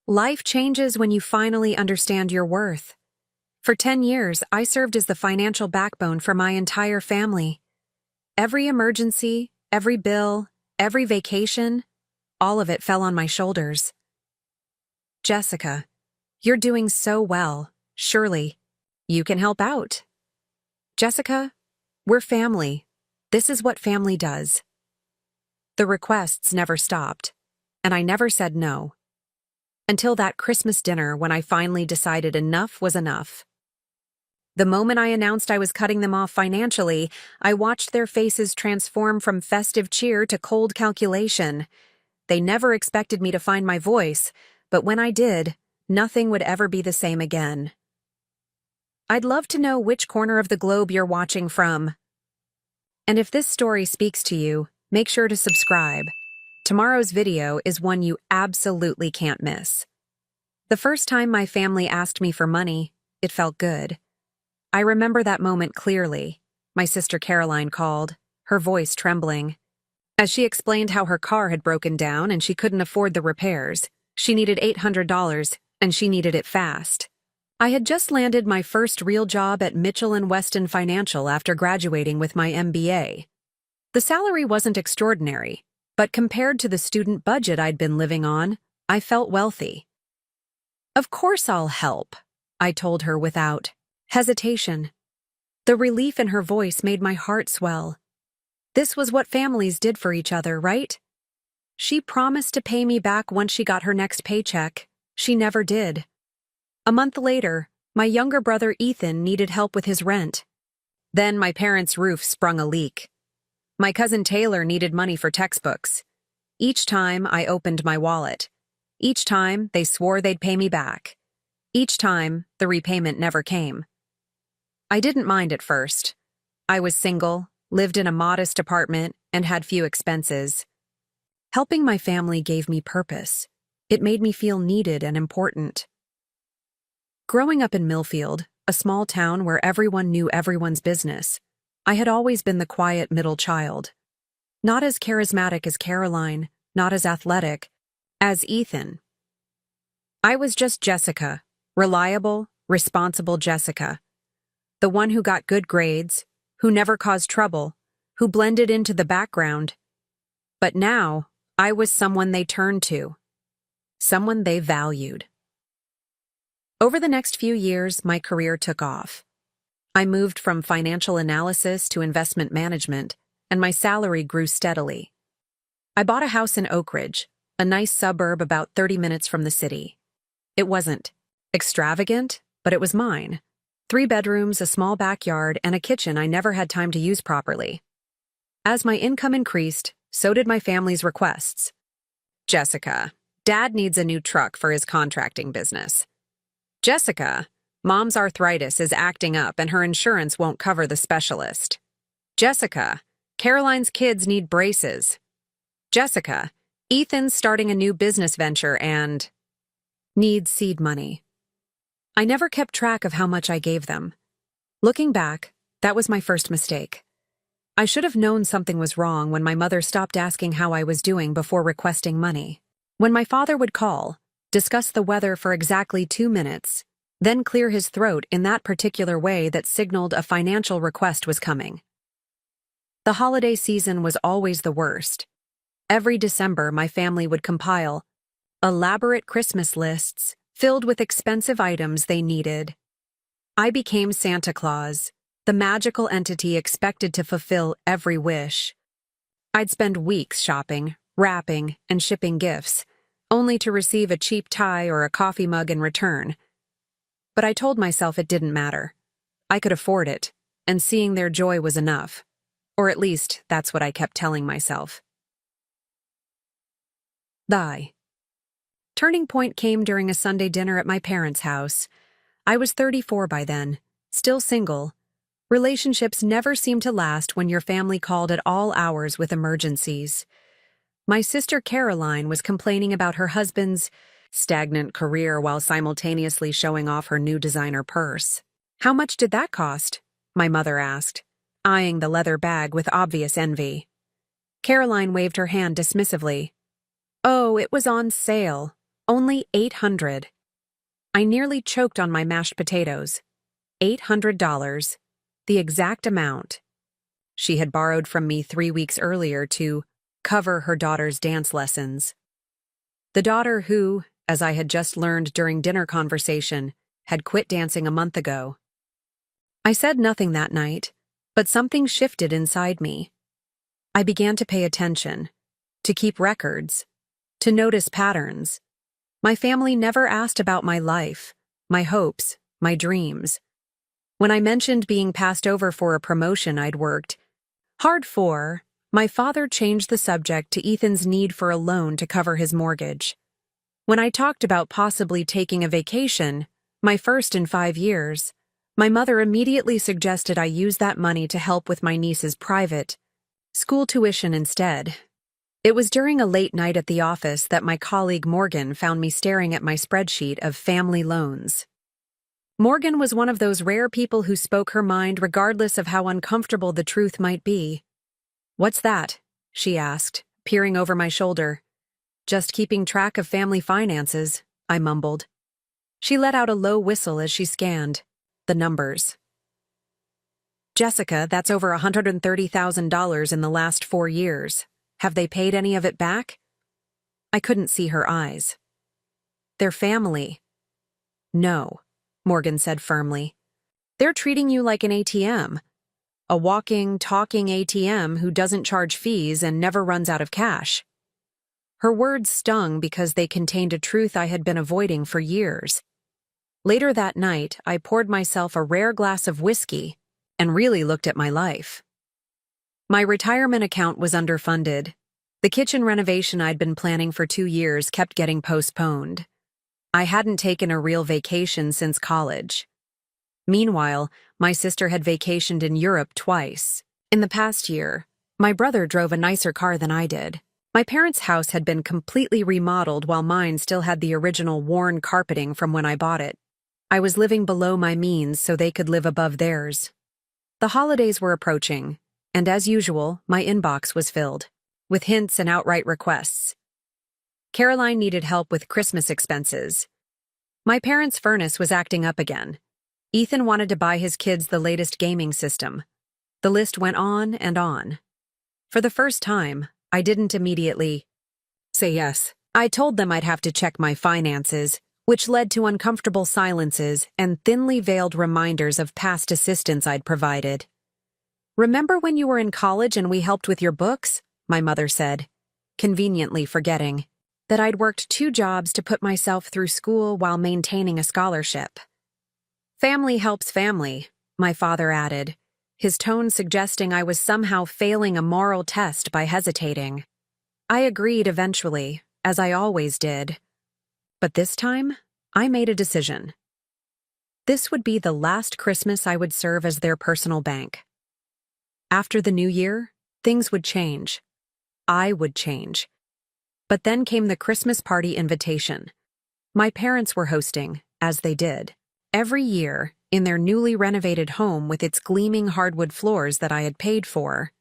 Life changes when you finally understand your worth. For 10 years, I served as the financial backbone for my entire family. Every emergency, every bill, every vacation, all of it fell on my shoulders. Jessica, you're doing so well. Surely, you can help out. Jessica, we're family. This is what family does. The requests never stopped, and I never said no. Until that Christmas dinner when I finally decided enough was enough. The moment I announced I was cutting them off financially, I watched their faces transform from festive cheer to cold calculation. They never expected me to find my voice, but when I did, nothing would ever be the same again. I'd love to know which corner of the globe you're watching from. And if this story speaks to you, make sure to subscribe. Tomorrow's video is one you absolutely can't miss. The first time my family asked me for money, it felt good. I remember that moment clearly. My sister Caroline called, her voice trembling. As she explained how her car had broken down and she couldn't afford the repairs, she needed $800 and she needed it fast. I had just landed my first real job at Mitchell & Weston Financial after graduating with my MBA. The salary wasn't extraordinary, but compared to the student budget I'd been living on, I felt wealthy. "Of course I'll help," I told her without hesitation. The relief in her voice made my heart swell. This was what families did for each other, right? She promised to pay me back once she got her next paycheck. She never did. A month later, my younger brother Ethan needed help with his rent. Then my parents' roof sprung a leak. My cousin Taylor needed money for textbooks. Each time I opened my wallet. Each time they swore they'd pay me back. Each time the repayment never came. I didn't mind at first. I was single, lived in a modest apartment, and had few expenses. Helping my family gave me purpose. It made me feel needed and important. Growing up in Millfield, a small town where everyone knew everyone's business, I had always been the quiet middle child. Not as charismatic as Caroline, not as athletic as Ethan. I was just Jessica, reliable, responsible Jessica. The one who got good grades, who never caused trouble, who blended into the background. But now, I was someone they turned to. Someone they valued. Over the next few years, my career took off. I moved from financial analysis to investment management, and my salary grew steadily. I bought a house in Oak Ridge, a nice suburb about 30 minutes from the city. It wasn't extravagant, but it was mine. 3 bedrooms, a small backyard, and a kitchen I never had time to use properly. As my income increased, so did my family's requests. "Jessica, Dad needs a new truck for his contracting business." "Jessica, Mom's arthritis is acting up and her insurance won't cover the specialist." "Jessica, Caroline's kids need braces." "Jessica, Ethan's starting a new business venture and needs seed money." I never kept track of how much I gave them. Looking back, that was my first mistake. I should have known something was wrong when my mother stopped asking how I was doing before requesting money. When my father would call, discuss the weather for exactly 2 minutes, then clear his throat in that particular way that signaled a financial request was coming. The holiday season was always the worst. Every December, my family would compile elaborate Christmas lists filled with expensive items they needed. I became Santa Claus, the magical entity expected to fulfill every wish. I'd spend weeks shopping, wrapping, and shipping gifts, only to receive a cheap tie or a coffee mug in return. But I told myself it didn't matter. I could afford it, and seeing their joy was enough. Or at least, that's what I kept telling myself. The turning point came during a Sunday dinner at my parents' house. I was 34 by then, still single. Relationships never seem to last when your family called at all hours with emergencies. My sister Caroline was complaining about her husband's stagnant career while simultaneously showing off her new designer purse. "How much did that cost?" my mother asked, eyeing the leather bag with obvious envy. Caroline waved her hand dismissively. "Oh, it was on sale. Only $800. I nearly choked on my mashed potatoes. $800, the exact amount she had borrowed from me 3 weeks earlier to cover her daughter's dance lessons. The daughter who, as I had just learned during dinner conversation, had quit dancing a month ago. I said nothing that night, but something shifted inside me. I began to pay attention, to keep records, to notice patterns. My family never asked about my life, my hopes, my dreams. When I mentioned being passed over for a promotion I'd worked hard for, my father changed the subject to Ethan's need for a loan to cover his mortgage. When I talked about possibly taking a vacation, my first in 5 years, my mother immediately suggested I use that money to help with my niece's private school tuition instead. It was during a late night at the office that my colleague Morgan found me staring at my spreadsheet of family loans. Morgan was one of those rare people who spoke her mind regardless of how uncomfortable the truth might be. "What's that?" she asked, peering over my shoulder. "Just keeping track of family finances," I mumbled. She let out a low whistle as she scanned the numbers. "Jessica, that's over $130,000 in the last 4 years. Have they paid any of it back?" I couldn't see her eyes. "Their family." "No," Morgan said firmly. "They're treating you like an ATM. A walking, talking ATM who doesn't charge fees and never runs out of cash." Her words stung because they contained a truth I had been avoiding for years. Later that night, I poured myself a rare glass of whiskey and really looked at my life. My retirement account was underfunded. The kitchen renovation I'd been planning for 2 years kept getting postponed. I hadn't taken a real vacation since college. Meanwhile, my sister had vacationed in Europe twice. In the past year, my brother drove a nicer car than I did. My parents' house had been completely remodeled while mine still had the original worn carpeting from when I bought it. I was living below my means so they could live above theirs. The holidays were approaching, and as usual, my inbox was filled with hints and outright requests. Caroline needed help with Christmas expenses. My parents' furnace was acting up again. Ethan wanted to buy his kids the latest gaming system. The list went on and on. For the first time, I didn't immediately say yes. I told them I'd have to check my finances, which led to uncomfortable silences and thinly veiled reminders of past assistance I'd provided. "Remember when you were in college and we helped with your books?" my mother said, conveniently forgetting that I'd worked 2 jobs to put myself through school while maintaining a scholarship. "Family helps family," my father added, his tone suggesting I was somehow failing a moral test by hesitating. I agreed eventually, as I always did. But this time, I made a decision. This would be the last Christmas I would serve as their personal bank. After the new year, things would change. I would change. But then came the Christmas party invitation. My parents were hosting, as they did, every year in their newly renovated home with its gleaming hardwood floors that I had paid for.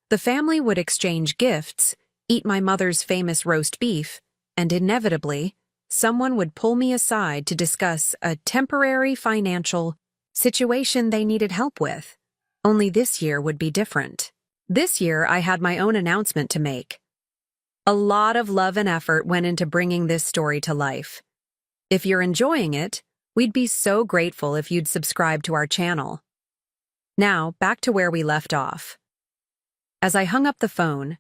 The family would exchange gifts, eat my mother's famous roast beef, and inevitably, someone would pull me aside to discuss a temporary financial situation they needed help with. Only this year would be different. This year, I had my own announcement to make. A lot of love and effort went into bringing this story to life. If you're enjoying it, we'd be so grateful if you'd subscribe to our channel. Now, back to where we left off. As I hung up the phone,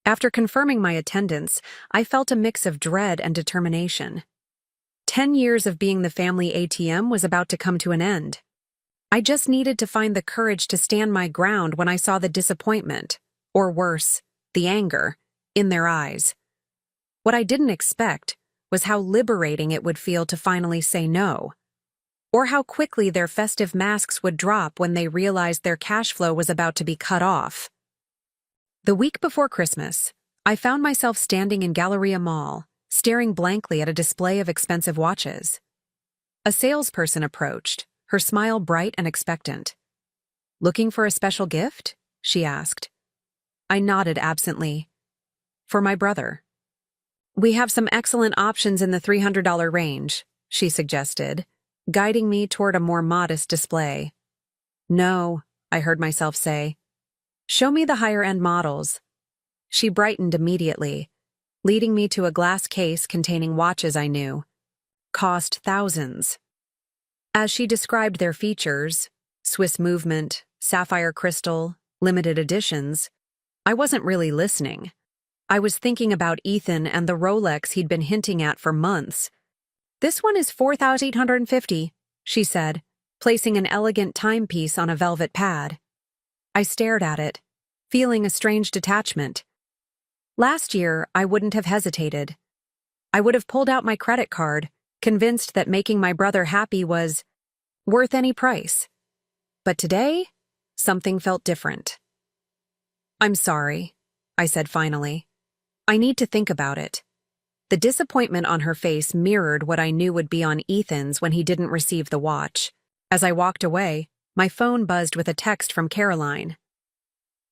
after confirming my attendance, I felt a mix of dread and determination. 10 years of being the family ATM was about to come to an end. I just needed to find the courage to stand my ground when I saw the disappointment, or worse, the anger, in their eyes. What I didn't expect was how liberating it would feel to finally say no, or how quickly their festive masks would drop when they realized their cash flow was about to be cut off. The week before Christmas, I found myself standing in Galleria Mall, staring blankly at a display of expensive watches. A salesperson approached, her smile bright and expectant. "Looking for a special gift?" she asked. I nodded absently. "For my brother." We have some excellent options in the $300 range, she suggested, guiding me toward a more modest display. No, I heard myself say. Show me the higher-end models. She brightened immediately, leading me to a glass case containing watches I knew. Cost thousands. As she described their features, Swiss movement, sapphire crystal, limited editions, I wasn't really listening. I was thinking about Ethan and the Rolex he'd been hinting at for months. This one is $4,850, she said, placing an elegant timepiece on a velvet pad. I stared at it, feeling a strange detachment. Last year, I wouldn't have hesitated. I would have pulled out my credit card, convinced that making my brother happy was worth any price. But today, something felt different. I'm sorry, I said finally. I need to think about it. The disappointment on her face mirrored what I knew would be on Ethan's when he didn't receive the watch. As I walked away, my phone buzzed with a text from Caroline.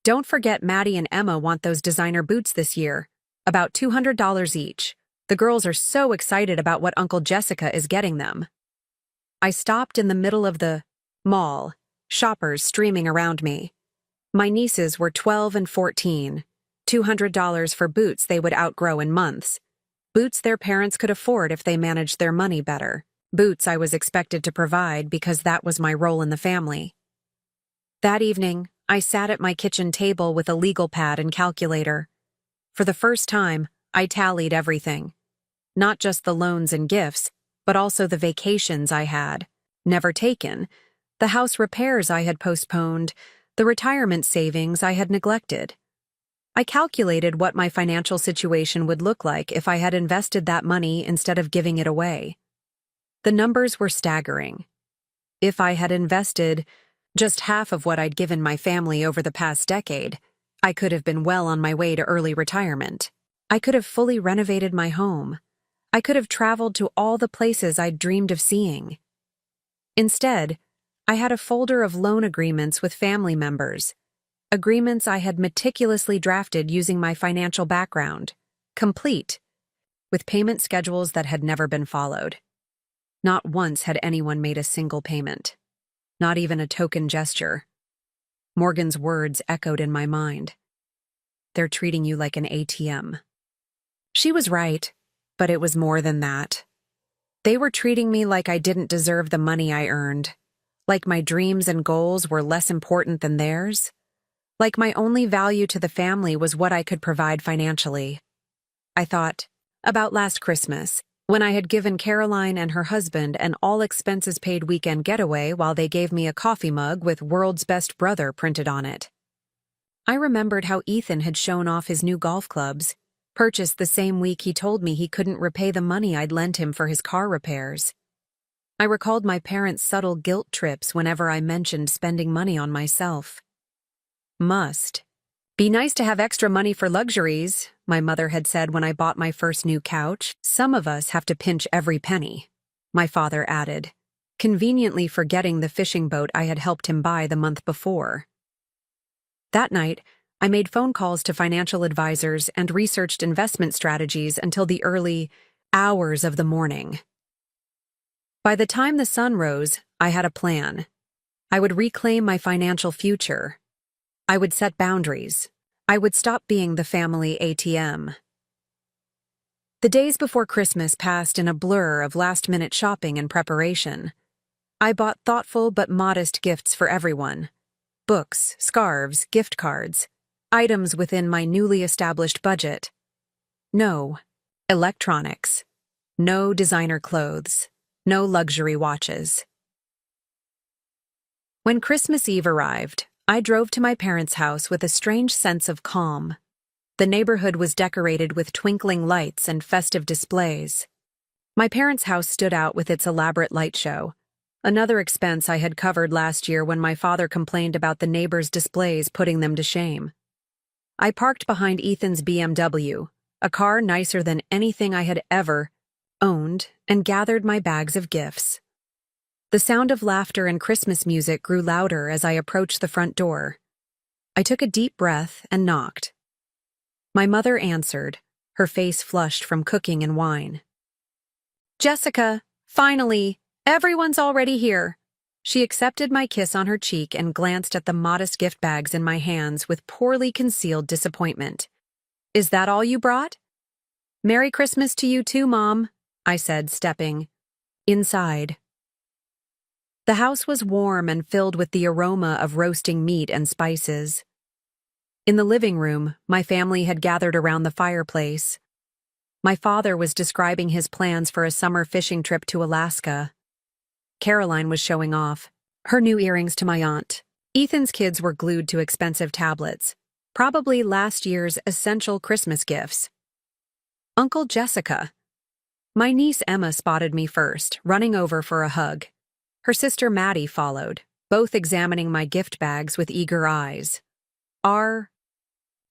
Don't forget Maddie and Emma want those designer boots this year, about $200 each. The girls are so excited about what Uncle Jessica is getting them. I stopped in the middle of the mall, shoppers streaming around me. My nieces were 12 and 14, $200 for boots they would outgrow in months. Boots their parents could afford if they managed their money better. Boots I was expected to provide because that was my role in the family. That evening, I sat at my kitchen table with a legal pad and calculator. For the first time, I tallied everything. Not just the loans and gifts, but also the vacations I had never taken, the house repairs I had postponed, the retirement savings I had neglected. I calculated what my financial situation would look like if I had invested that money instead of giving it away. The numbers were staggering. If I had invested just half of what I'd given my family over the past decade, I could have been well on my way to early retirement. I could have fully renovated my home. I could have traveled to all the places I'd dreamed of seeing. Instead, I had a folder of loan agreements with family members, agreements I had meticulously drafted using my financial background, complete, with payment schedules that had never been followed. Not once had anyone made a single payment, not even a token gesture. Morgan's words echoed in my mind. They're treating you like an ATM. She was right, but it was more than that. They were treating me like I didn't deserve the money I earned, like my dreams and goals were less important than theirs, like my only value to the family was what I could provide financially. I thought about last Christmas, when I had given Caroline and her husband an all-expenses-paid weekend getaway while they gave me a coffee mug with "World's Best Brother" printed on it. I remembered how Ethan had shown off his new golf clubs, purchased the same week he told me he couldn't repay the money I'd lent him for his car repairs. I recalled my parents' subtle guilt trips whenever I mentioned spending money on myself. Must be nice to have extra money for luxuries, my mother had said when I bought my first new couch. Some of us have to pinch every penny, my father added, conveniently forgetting the fishing boat I had helped him buy the month before. That night, I made phone calls to financial advisors and researched investment strategies until the early hours of the morning. By the time the sun rose, I had a plan. I would reclaim my financial future. I would set boundaries. I would stop being the family ATM. The days before Christmas passed in a blur of last-minute shopping and preparation. I bought thoughtful but modest gifts for everyone. Books, scarves, gift cards, items within my newly established budget. No electronics. No designer clothes. No luxury watches. When Christmas Eve arrived, I drove to my parents' house with a strange sense of calm. The neighborhood was decorated with twinkling lights and festive displays. My parents' house stood out with its elaborate light show, another expense I had covered last year when my father complained about the neighbors' displays putting them to shame. I parked behind Ethan's BMW, a car nicer than anything I had ever owned, and gathered my bags of gifts. The sound of laughter and Christmas music grew louder as I approached the front door. I took a deep breath and knocked. My mother answered, her face flushed from cooking and wine. "Jessica, finally, everyone's already here." She accepted my kiss on her cheek and glanced at the modest gift bags in my hands with poorly concealed disappointment. "Is that all you brought?" "Merry Christmas to you too, Mom," I said, stepping inside. The house was warm and filled with the aroma of roasting meat and spices. In the living room, my family had gathered around the fireplace. My father was describing his plans for a summer fishing trip to Alaska. Caroline was showing off her new earrings to my aunt. Ethan's kids were glued to expensive tablets, probably last year's essential Christmas gifts. Uncle Jessica. My niece Emma spotted me first, running over for a hug. Her sister Maddie followed, both examining my gift bags with eager eyes. "Are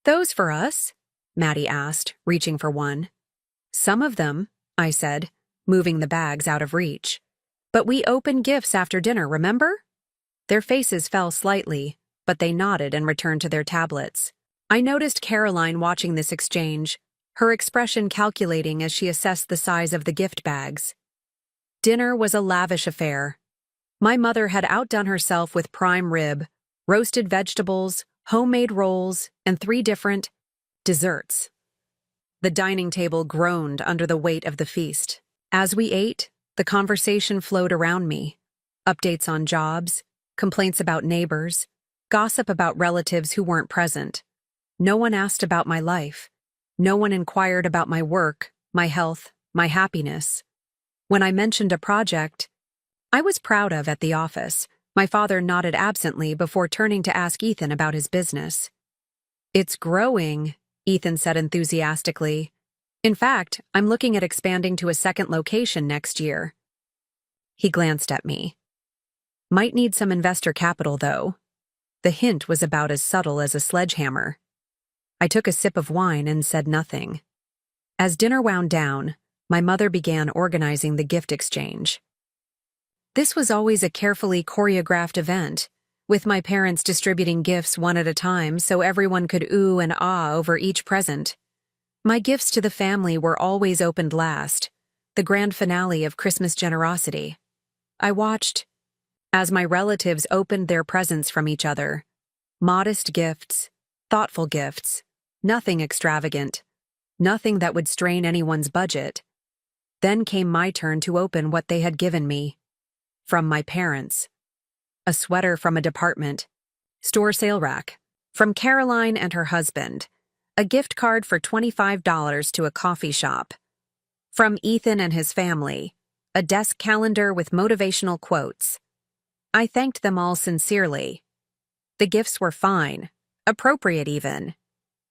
those for us?" Maddie asked, reaching for one. "Some of them," I said, moving the bags out of reach. "But we open gifts after dinner, remember?" Their faces fell slightly, but they nodded and returned to their tablets. I noticed Caroline watching this exchange, her expression calculating as she assessed the size of the gift bags. Dinner was a lavish affair. My mother had outdone herself with prime rib, roasted vegetables, homemade rolls, and 3 different desserts. The dining table groaned under the weight of the feast. As we ate, the conversation flowed around me. Updates on jobs, complaints about neighbors, gossip about relatives who weren't present. No one asked about my life. No one inquired about my work, my health, my happiness. When I mentioned a project I was proud of at the office, my father nodded absently before turning to ask Ethan about his business. "It's growing," Ethan said enthusiastically. "In fact, I'm looking at expanding to a second location next year." He glanced at me. "Might need some investor capital, though." The hint was about as subtle as a sledgehammer. I took a sip of wine and said nothing. As dinner wound down, my mother began organizing the gift exchange. This was always a carefully choreographed event, with my parents distributing gifts one at a time so everyone could ooh and ah over each present. My gifts to the family were always opened last, the grand finale of Christmas generosity. I watched as my relatives opened their presents from each other. Modest gifts, thoughtful gifts, nothing extravagant, nothing that would strain anyone's budget. Then came my turn to open what they had given me. From my parents. A sweater from a department store sale rack. From Caroline and her husband. A gift card for $25 to a coffee shop. From Ethan and his family. A desk calendar with motivational quotes. I thanked them all sincerely. The gifts were fine, appropriate even.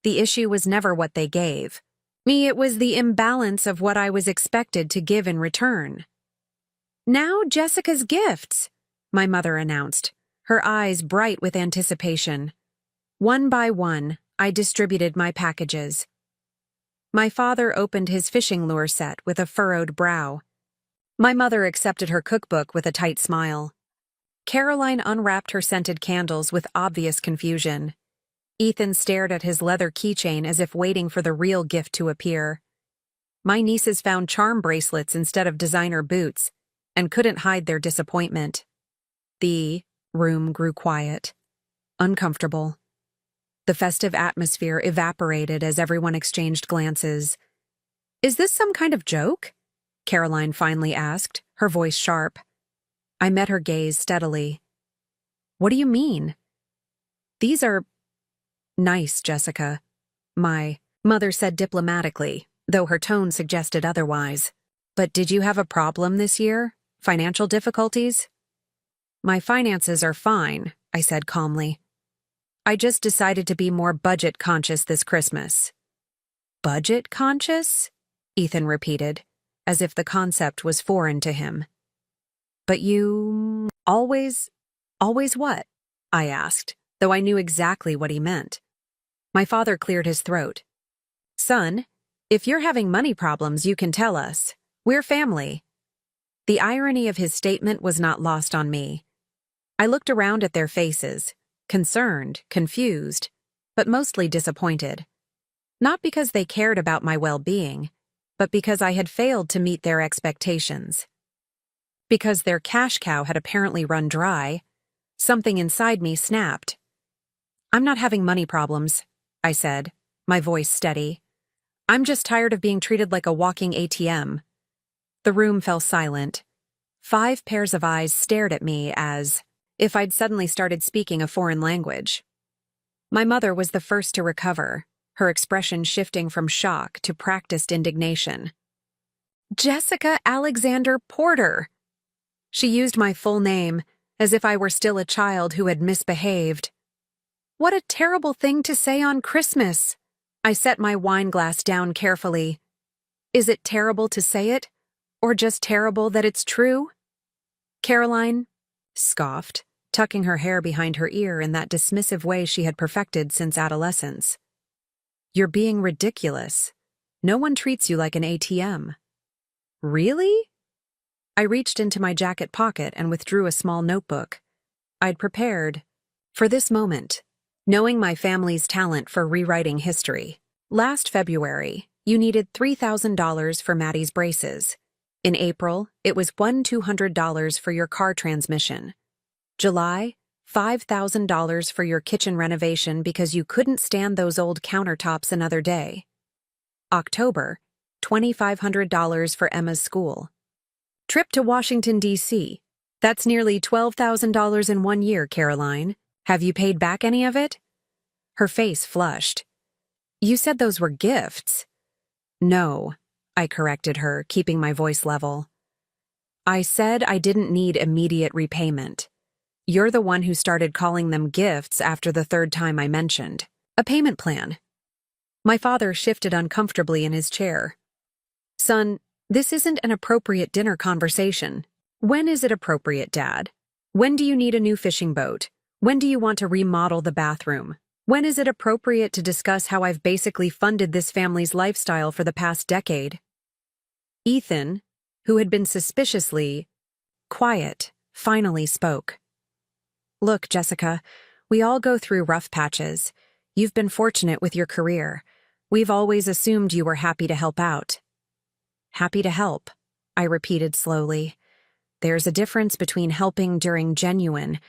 The issue was never what they gave. It was the imbalance of what I was expected to give in return. "Now Jessica's gifts," my mother announced, her eyes bright with anticipation. One by one, I distributed my packages. My father opened his fishing lure set with a furrowed brow. My mother accepted her cookbook with a tight smile. Caroline unwrapped her scented candles with obvious confusion. Ethan stared at his leather keychain as if waiting for the real gift to appear. My nieces found charm bracelets instead of designer boots, and couldn't hide their disappointment. The room grew quiet, uncomfortable. The festive atmosphere evaporated as everyone exchanged glances. "Is this some kind of joke?" Caroline finally asked, her voice sharp. I met her gaze steadily. "What do you mean?" "These are nice, Jessica," my mother said diplomatically, though her tone suggested otherwise. "But did you have a problem this year? Financial difficulties?" "My finances are fine," I said calmly. "I just decided to be more budget-conscious this Christmas." "Budget-conscious?" Ethan repeated, as if the concept was foreign to him. "But you always what?" I asked, though I knew exactly what he meant. My father cleared his throat. "Son, if you're having money problems, you can tell us. We're family." The irony of his statement was not lost on me. I looked around at their faces, concerned, confused, but mostly disappointed. Not because they cared about my well-being, but because I had failed to meet their expectations. Because their cash cow had apparently run dry, something inside me snapped. "I'm not having money problems," I said, my voice steady. "I'm just tired of being treated like a walking ATM." The room fell silent. 5 pairs of eyes stared at me as if I'd suddenly started speaking a foreign language. My mother was the first to recover, her expression shifting from shock to practiced indignation. "Jessica Alexander Porter!" She used my full name, as if I were still a child who had misbehaved. "What a terrible thing to say on Christmas!" I set my wine glass down carefully. "Is it terrible to say it, or just terrible that it's true?" Caroline scoffed, tucking her hair behind her ear in that dismissive way she had perfected since adolescence. "You're being ridiculous. No one treats you like an ATM." "Really?" I reached into my jacket pocket and withdrew a small notebook. I'd prepared for this moment, knowing my family's talent for rewriting history. Last February, you needed $3,000 for Maddie's braces. In April, it was $1,200 for your car transmission. July, $5,000 for your kitchen renovation because you couldn't stand those old countertops another day. October, $2,500 for Emma's school. Trip to Washington, D.C. That's nearly $12,000 in 1 year, Caroline. Have you paid back any of it? Her face flushed. "You said those were gifts." "No," I corrected her, keeping my voice level. "I said I didn't need immediate repayment. You're the one who started calling them gifts after the 3rd time I mentioned a payment plan." My father shifted uncomfortably in his chair. "Son, this isn't an appropriate dinner conversation. When is it appropriate, Dad? When do you need a new fishing boat? When do you want to remodel the bathroom? When is it appropriate to discuss how I've basically funded this family's lifestyle for the past decade?" Ethan, who had been suspiciously quiet, finally spoke. "Look, Jessica, we all go through rough patches. You've been fortunate with your career. We've always assumed you were happy to help out." "Happy to help," I repeated slowly. "There's a difference between helping during genuine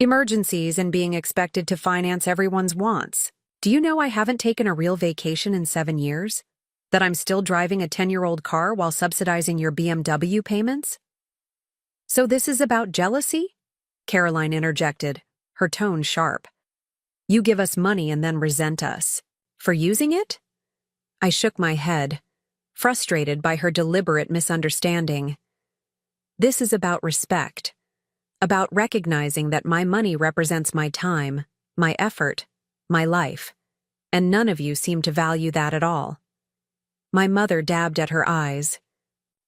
emergencies and being expected to finance everyone's wants. Do you know I haven't taken a real vacation in 7 years? That I'm still driving a 10-year-old car while subsidizing your BMW payments?" "So this is about jealousy?" Caroline interjected, her tone sharp. "You give us money and then resent us. For using it?" I shook my head, frustrated by her deliberate misunderstanding. "This is about respect. About recognizing that my money represents my time, my effort, my life, and none of you seem to value that at all." My mother dabbed at her eyes,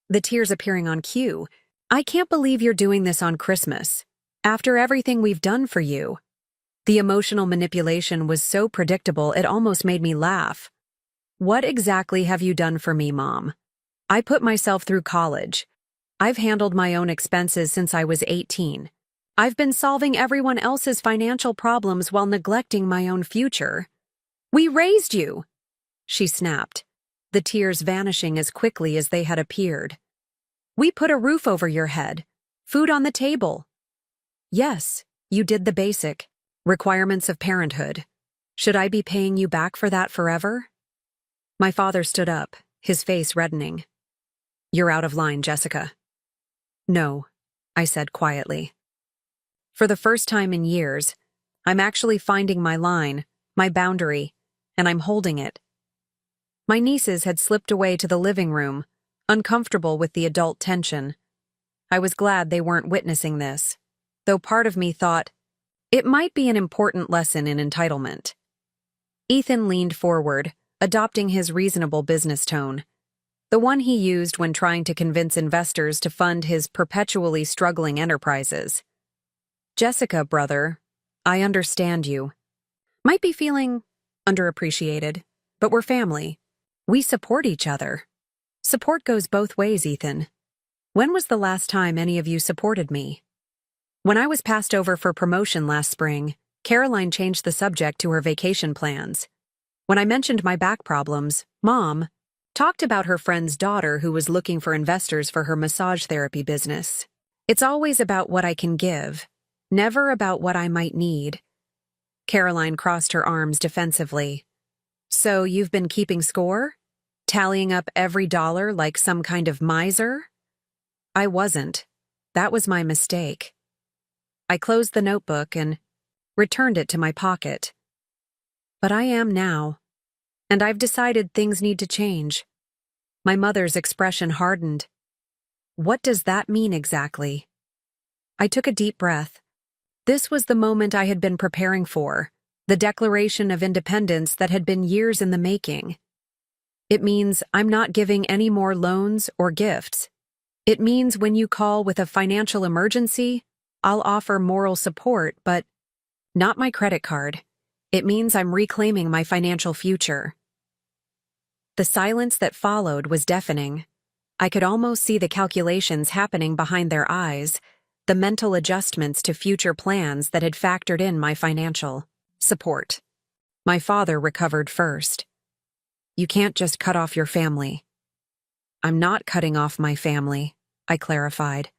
the tears appearing on cue. "I can't believe you're doing this on Christmas, after everything we've done for you." The emotional manipulation was so predictable it almost made me laugh. "What exactly have you done for me, Mom? I put myself through college. I've handled my own expenses since I was 18. I've been solving everyone else's financial problems while neglecting my own future." "We raised you," she snapped, the tears vanishing as quickly as they had appeared. "We put a roof over your head, food on the table." "Yes, you did the basic requirements of parenthood. Should I be paying you back for that forever?" My father stood up, his face reddening. "You're out of line, Jessica." "No," I said quietly. For the first time in years, I'm actually finding my line, my boundary, and I'm holding it. My nieces had slipped away to the living room, uncomfortable with the adult tension. I was glad they weren't witnessing this, though part of me thought it might be an important lesson in entitlement. Ethan leaned forward, adopting his reasonable business tone, the one he used when trying to convince investors to fund his perpetually struggling enterprises. "Jessica, brother, I understand you. Might be feeling underappreciated, but we're family. We support each other. Support goes both ways, Ethan. When was the last time any of you supported me?" When I was passed over for promotion last spring, Caroline changed the subject to her vacation plans. When I mentioned my back problems, Mom talked about her friend's daughter who was looking for investors for her massage therapy business. It's always about what I can give, never about what I might need. Caroline crossed her arms defensively. So you've been keeping score? Tallying up every dollar like some kind of miser? I wasn't. That was my mistake. I closed the notebook and returned it to my pocket. But I am now. And I've decided things need to change. My mother's expression hardened. What does that mean exactly? I took a deep breath. This was the moment I had been preparing for, the declaration of independence that had been years in the making. It means I'm not giving any more loans or gifts. It means when you call with a financial emergency, I'll offer moral support, but not my credit card. It means I'm reclaiming my financial future. The silence that followed was deafening. I could almost see the calculations happening behind their eyes, the mental adjustments to future plans that had factored in my financial support. My father recovered first. You can't just cut off your family. I'm not cutting off my family, I clarified.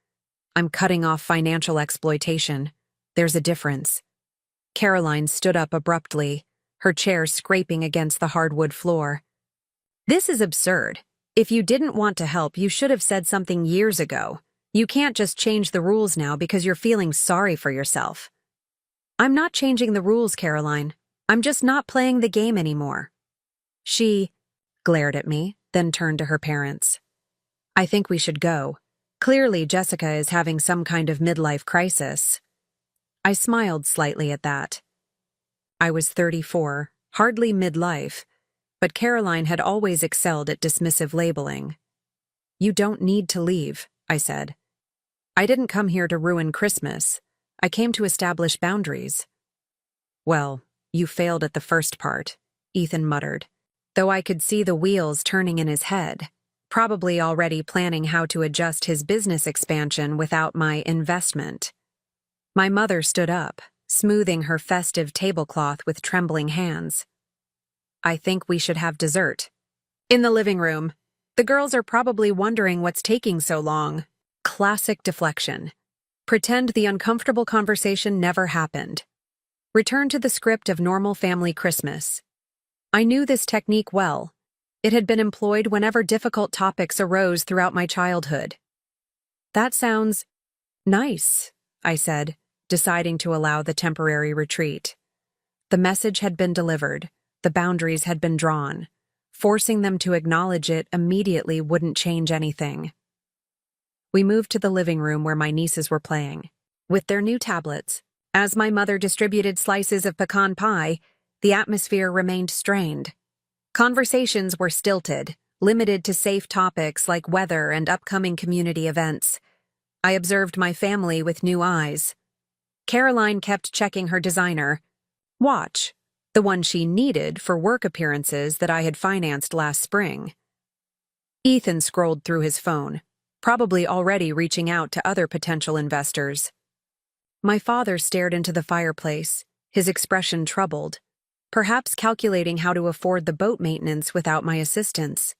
I'm cutting off financial exploitation. There's a difference. Caroline stood up abruptly, her chair scraping against the hardwood floor. This is absurd. If you didn't want to help, you should have said something years ago. You can't just change the rules now because you're feeling sorry for yourself. I'm not changing the rules, Caroline. I'm just not playing the game anymore. She glared at me, then turned to her parents. I think we should go. Clearly, Jessica is having some kind of midlife crisis. I smiled slightly at that. I was 34, hardly midlife, but Caroline had always excelled at dismissive labeling. You don't need to leave, I said. I didn't come here to ruin Christmas. I came to establish boundaries. Well, you failed at the first part, Ethan muttered, though I could see the wheels turning in his head, probably already planning how to adjust his business expansion without my investment. My mother stood up, smoothing her festive tablecloth with trembling hands. I think we should have dessert. In the living room. The girls are probably wondering what's taking so long. Classic deflection. Pretend the uncomfortable conversation never happened. Return to the script of normal family Christmas. I knew this technique well. It had been employed whenever difficult topics arose throughout my childhood. That sounds nice, I said, deciding to allow the temporary retreat. The message had been delivered. The boundaries had been drawn. Forcing them to acknowledge it immediately wouldn't change anything. We moved to the living room where my nieces were playing. With their new tablets, as my mother distributed slices of pecan pie, the atmosphere remained strained. Conversations were stilted, limited to safe topics like weather and upcoming community events. I observed my family with new eyes. Caroline kept checking her designer watch, the one she needed for work appearances that I had financed last spring. Ethan scrolled through his phone, probably already reaching out to other potential investors. My father stared into the fireplace, his expression troubled, perhaps calculating how to afford the boat maintenance without my assistance.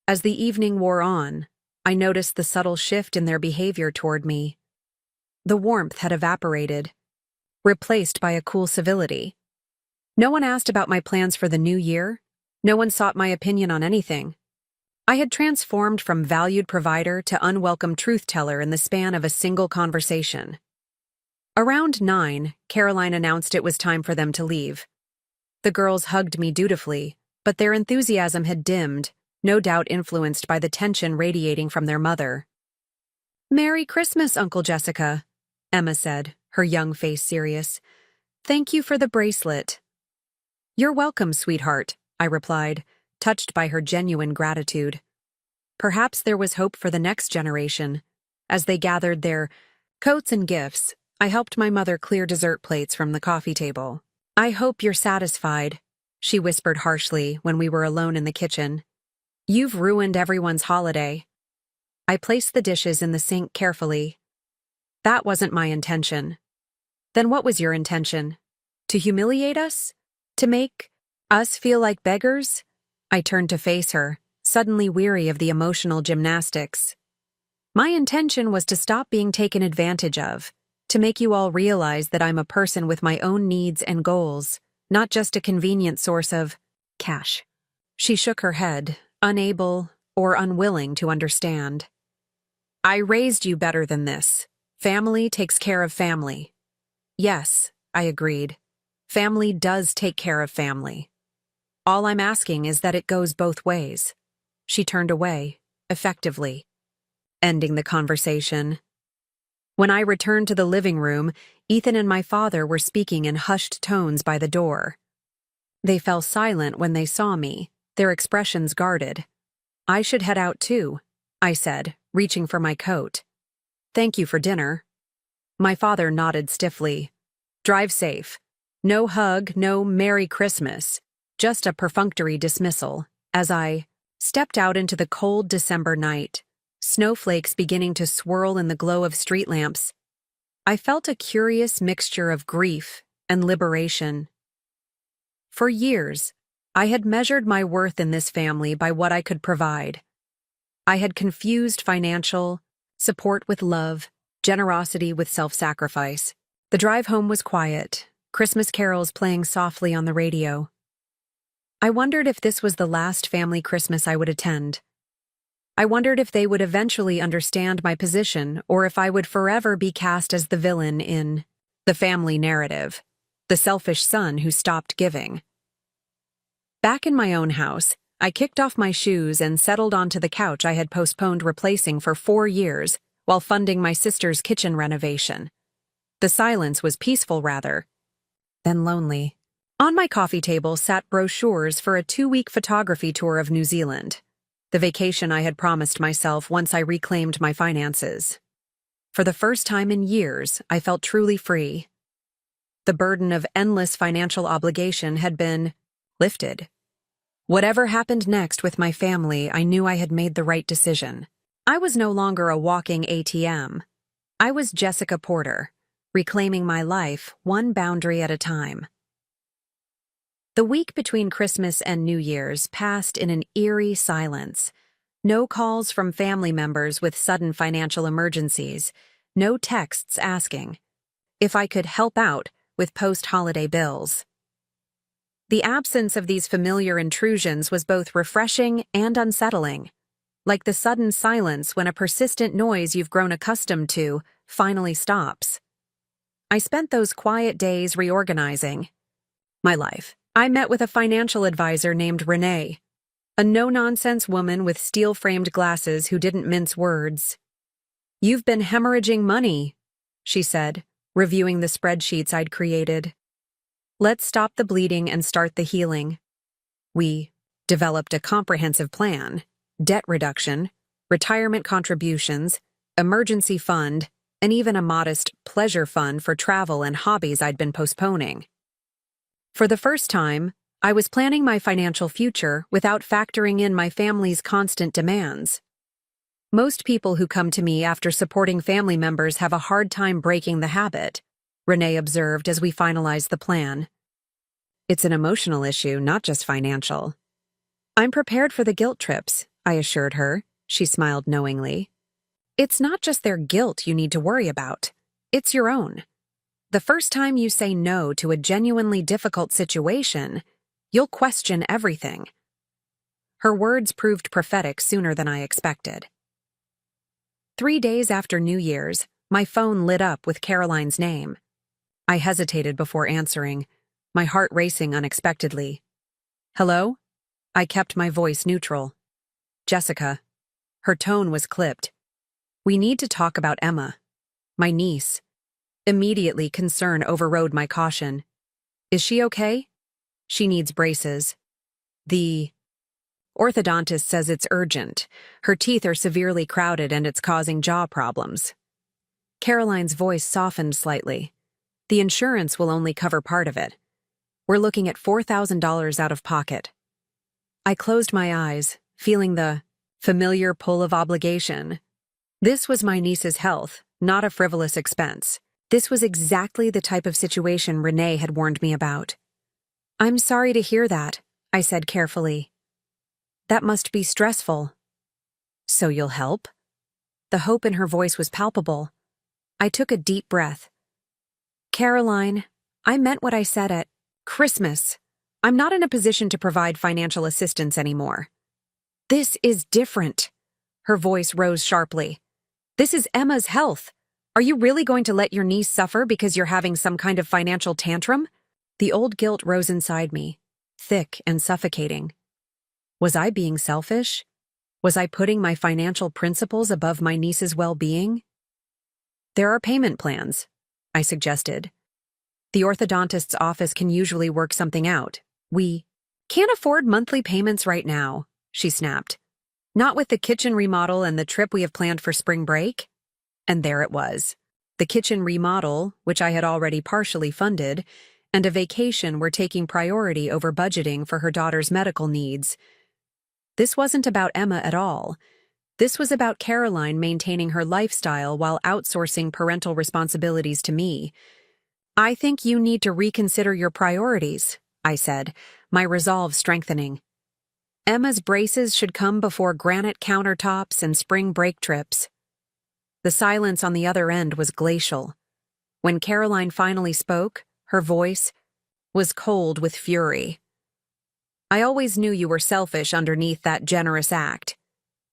As the evening wore on, I noticed the subtle shift in their behavior toward me. The warmth had evaporated, replaced by a cool civility. No one asked about my plans for the new year. No one sought my opinion on anything. I had transformed from valued provider to unwelcome truth-teller in the span of a single conversation. Around 9, Caroline announced it was time for them to leave. The girls hugged me dutifully, but their enthusiasm had dimmed, no doubt influenced by the tension radiating from their mother. "Merry Christmas, Uncle Jessica," Emma said, her young face serious. "Thank you for the bracelet." "You're welcome, sweetheart," I replied, touched by her genuine gratitude. Perhaps there was hope for the next generation. As they gathered their coats and gifts, I helped my mother clear dessert plates from the coffee table. "I hope you're satisfied," she whispered harshly when we were alone in the kitchen. "You've ruined everyone's holiday." I placed the dishes in the sink carefully. "That wasn't my intention." "Then what was your intention? To humiliate us? To make Us feel like beggars? I turned to face her, suddenly weary of the emotional gymnastics. My intention was to stop being taken advantage of, to make you all realize that I'm a person with my own needs and goals, not just a convenient source of cash. She shook her head, unable or unwilling to understand. I raised you better than this. Family takes care of family. Yes, I agreed. Family does take care of family. All I'm asking is that it goes both ways. She turned away, effectively, ending the conversation. When I returned to the living room, Ethan and my father were speaking in hushed tones by the door. They fell silent when they saw me, their expressions guarded. I should head out too, I said, reaching for my coat. Thank you for dinner. My father nodded stiffly. Drive safe. No hug, no Merry Christmas. Just a perfunctory dismissal, as I stepped out into the cold December night, snowflakes beginning to swirl in the glow of street lamps. I felt a curious mixture of grief and liberation. For years, I had measured my worth in this family by what I could provide. I had confused financial support with love, generosity with self-sacrifice. The drive home was quiet, Christmas carols playing softly on the radio. I wondered if this was the last family Christmas I would attend. I wondered if they would eventually understand my position or if I would forever be cast as the villain in the family narrative, the selfish son who stopped giving. Back in my own house, I kicked off my shoes and settled onto the couch I had postponed replacing for 4 years while funding my sister's kitchen renovation. The silence was peaceful rather than lonely. On my coffee table sat brochures for a 2-week photography tour of New Zealand, the vacation I had promised myself once I reclaimed my finances. For the first time in years, I felt truly free. The burden of endless financial obligation had been lifted. Whatever happened next with my family, I knew I had made the right decision. I was no longer a walking ATM. I was Jessica Porter, reclaiming my life one boundary at a time. The week between Christmas and New Year's passed in an eerie silence. No calls from family members with sudden financial emergencies, no texts asking if I could help out with post-holiday bills. The absence of these familiar intrusions was both refreshing and unsettling, like the sudden silence when a persistent noise you've grown accustomed to finally stops. I spent those quiet days reorganizing my life. I met with a financial advisor named Renee, a no-nonsense woman with steel-framed glasses who didn't mince words. "You've been hemorrhaging money," she said, reviewing the spreadsheets I'd created. "Let's stop the bleeding and start the healing." We developed a comprehensive plan: debt reduction, retirement contributions, emergency fund, and even a modest pleasure fund for travel and hobbies I'd been postponing. For the first time, I was planning my financial future without factoring in my family's constant demands. Most people who come to me after supporting family members have a hard time breaking the habit, Renee observed as we finalized the plan. It's an emotional issue, not just financial. I'm prepared for the guilt trips, I assured her. She smiled knowingly. It's not just their guilt you need to worry about. It's your own. The first time you say no to a genuinely difficult situation, you'll question everything. Her words proved prophetic sooner than I expected. 3 days after New Year's, my phone lit up with Caroline's name. I hesitated before answering, my heart racing unexpectedly. "Hello?" I kept my voice neutral. "Jessica." Her tone was clipped. "We need to talk about Emma, my niece." Immediately, concern overrode my caution. "Is she okay?" "She needs braces. The orthodontist says it's urgent. Her teeth are severely crowded and it's causing jaw problems." Caroline's voice softened slightly. "The insurance will only cover part of it. We're looking at $4,000 out of pocket." I closed my eyes, feeling the familiar pull of obligation. This was my niece's health, not a frivolous expense. This was exactly the type of situation Renee had warned me about. "I'm sorry to hear that," I said carefully. That must be stressful. So you'll help? The hope in her voice was palpable. I took a deep breath. Caroline, I meant what I said at Christmas. I'm not in a position to provide financial assistance anymore. This is different. Her voice rose sharply. This is Emma's health. Are you really going to let your niece suffer because you're having some kind of financial tantrum? The old guilt rose inside me, thick and suffocating. Was I being selfish? Was I putting my financial principles above my niece's well-being? There are payment plans, I suggested. The orthodontist's office can usually work something out. We can't afford monthly payments right now, she snapped. Not with the kitchen remodel and the trip we have planned for spring break. And there it was. The kitchen remodel, which I had already partially funded, and a vacation were taking priority over budgeting for her daughter's medical needs. This wasn't about Emma at all. This was about Caroline maintaining her lifestyle while outsourcing parental responsibilities to me. I think you need to reconsider your priorities, I said, my resolve strengthening. Emma's braces should come before granite countertops and spring break trips. The silence on the other end was glacial. When Caroline finally spoke, her voice was cold with fury. I always knew you were selfish underneath that generous act.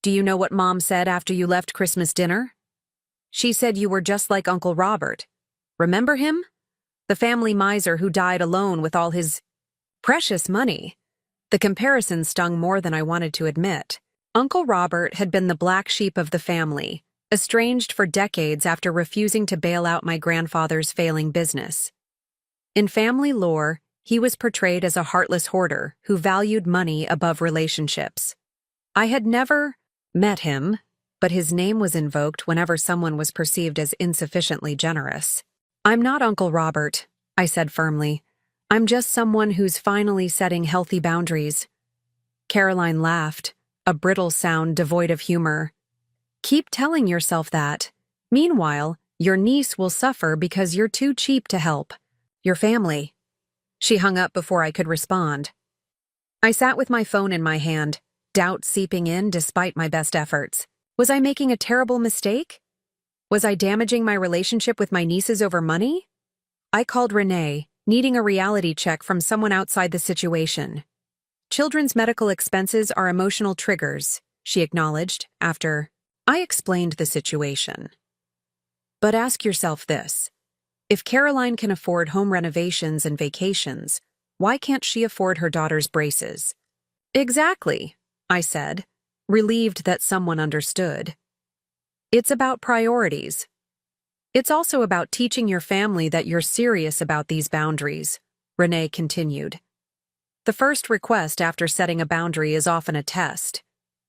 Do you know what Mom said after you left Christmas dinner? She said you were just like Uncle Robert. Remember him? The family miser who died alone with all his precious money. The comparison stung more than I wanted to admit. Uncle Robert had been the black sheep of the family, estranged for decades after refusing to bail out my grandfather's failing business. In family lore, he was portrayed as a heartless hoarder who valued money above relationships. I had never met him, but his name was invoked whenever someone was perceived as insufficiently generous. I'm not Uncle Robert, I said firmly. I'm just someone who's finally setting healthy boundaries. Caroline laughed, a brittle sound devoid of humor. Keep telling yourself that. Meanwhile, your niece will suffer because you're too cheap to help. Your family. She hung up before I could respond. I sat with my phone in my hand, doubt seeping in despite my best efforts. Was I making a terrible mistake? Was I damaging my relationship with my nieces over money? I called Renee, needing a reality check from someone outside the situation. Children's medical expenses are emotional triggers, she acknowledged after I explained the situation. But ask yourself this. If Caroline can afford home renovations and vacations, why can't she afford her daughter's braces? Exactly, I said, relieved that someone understood. It's about priorities. It's also about teaching your family that you're serious about these boundaries, Renee continued. The first request after setting a boundary is often a test.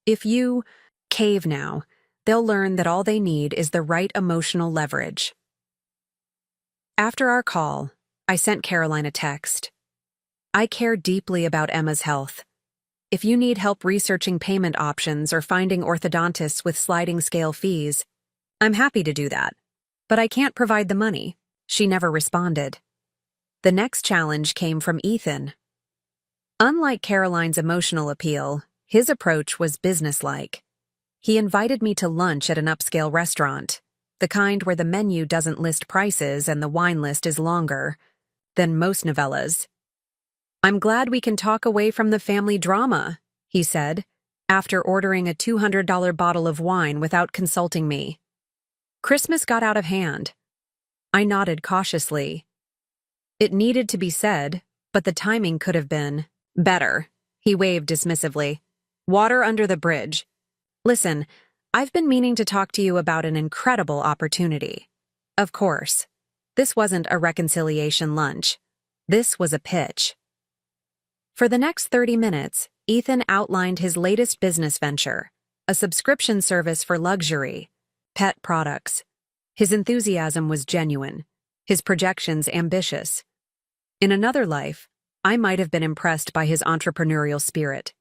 If you cave now, they'll learn that all they need is the right emotional leverage. After our call, I sent Caroline a text. I care deeply about Emma's health. If you need help researching payment options or finding orthodontists with sliding scale fees, I'm happy to do that. But I can't provide the money. She never responded. The next challenge came from Ethan. Unlike Caroline's emotional appeal, his approach was businesslike. He invited me to lunch at an upscale restaurant, the kind where the menu doesn't list prices and the wine list is longer than most novellas. I'm glad we can talk away from the family drama, he said, after ordering a $200 bottle of wine without consulting me. Christmas got out of hand. I nodded cautiously. It needed to be said, but the timing could have been better. He waved dismissively. Water under the bridge. Listen, I've been meaning to talk to you about an incredible opportunity. Of course, this wasn't a reconciliation lunch. This was a pitch. For the next 30 minutes, Ethan outlined his latest business venture, a subscription service for luxury, pet products. His enthusiasm was genuine, his projections ambitious. In another life, I might have been impressed by his entrepreneurial spirit.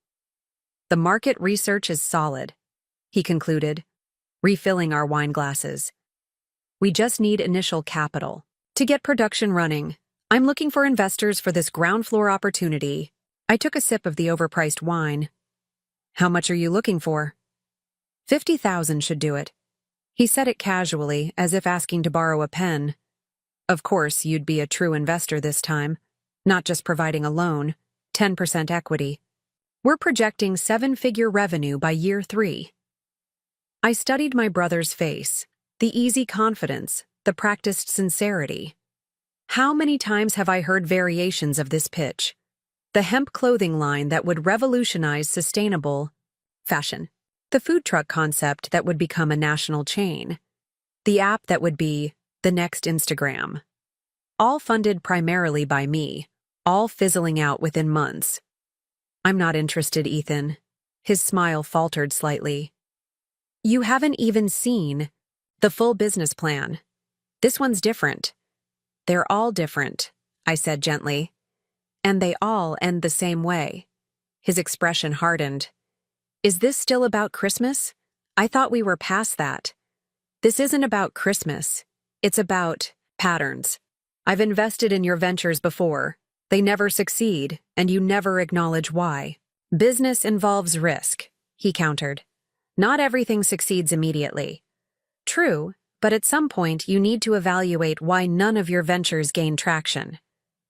The market research is solid, he concluded, refilling our wine glasses. We just need initial capital. To get production running, I'm looking for investors for this ground floor opportunity. I took a sip of the overpriced wine. How much are you looking for? 50,000 should do it. He said it casually, as if asking to borrow a pen. Of course, you'd be a true investor this time, not just providing a loan, 10% equity. We're projecting 7-figure revenue by year 3. I studied my brother's face, the easy confidence, the practiced sincerity. How many times have I heard variations of this pitch? The hemp clothing line that would revolutionize sustainable fashion. The food truck concept that would become a national chain. The app that would be the next Instagram. All funded primarily by me, all fizzling out within months. I'm not interested, Ethan. His smile faltered slightly. You haven't even seen the full business plan. This one's different. They're all different, I said gently. And they all end the same way. His expression hardened. Is this still about Christmas? I thought we were past that. This isn't about Christmas. It's about patterns. I've invested in your ventures before. They never succeed, and you never acknowledge why. Business involves risk, he countered. Not everything succeeds immediately. True, but at some point you need to evaluate why none of your ventures gain traction.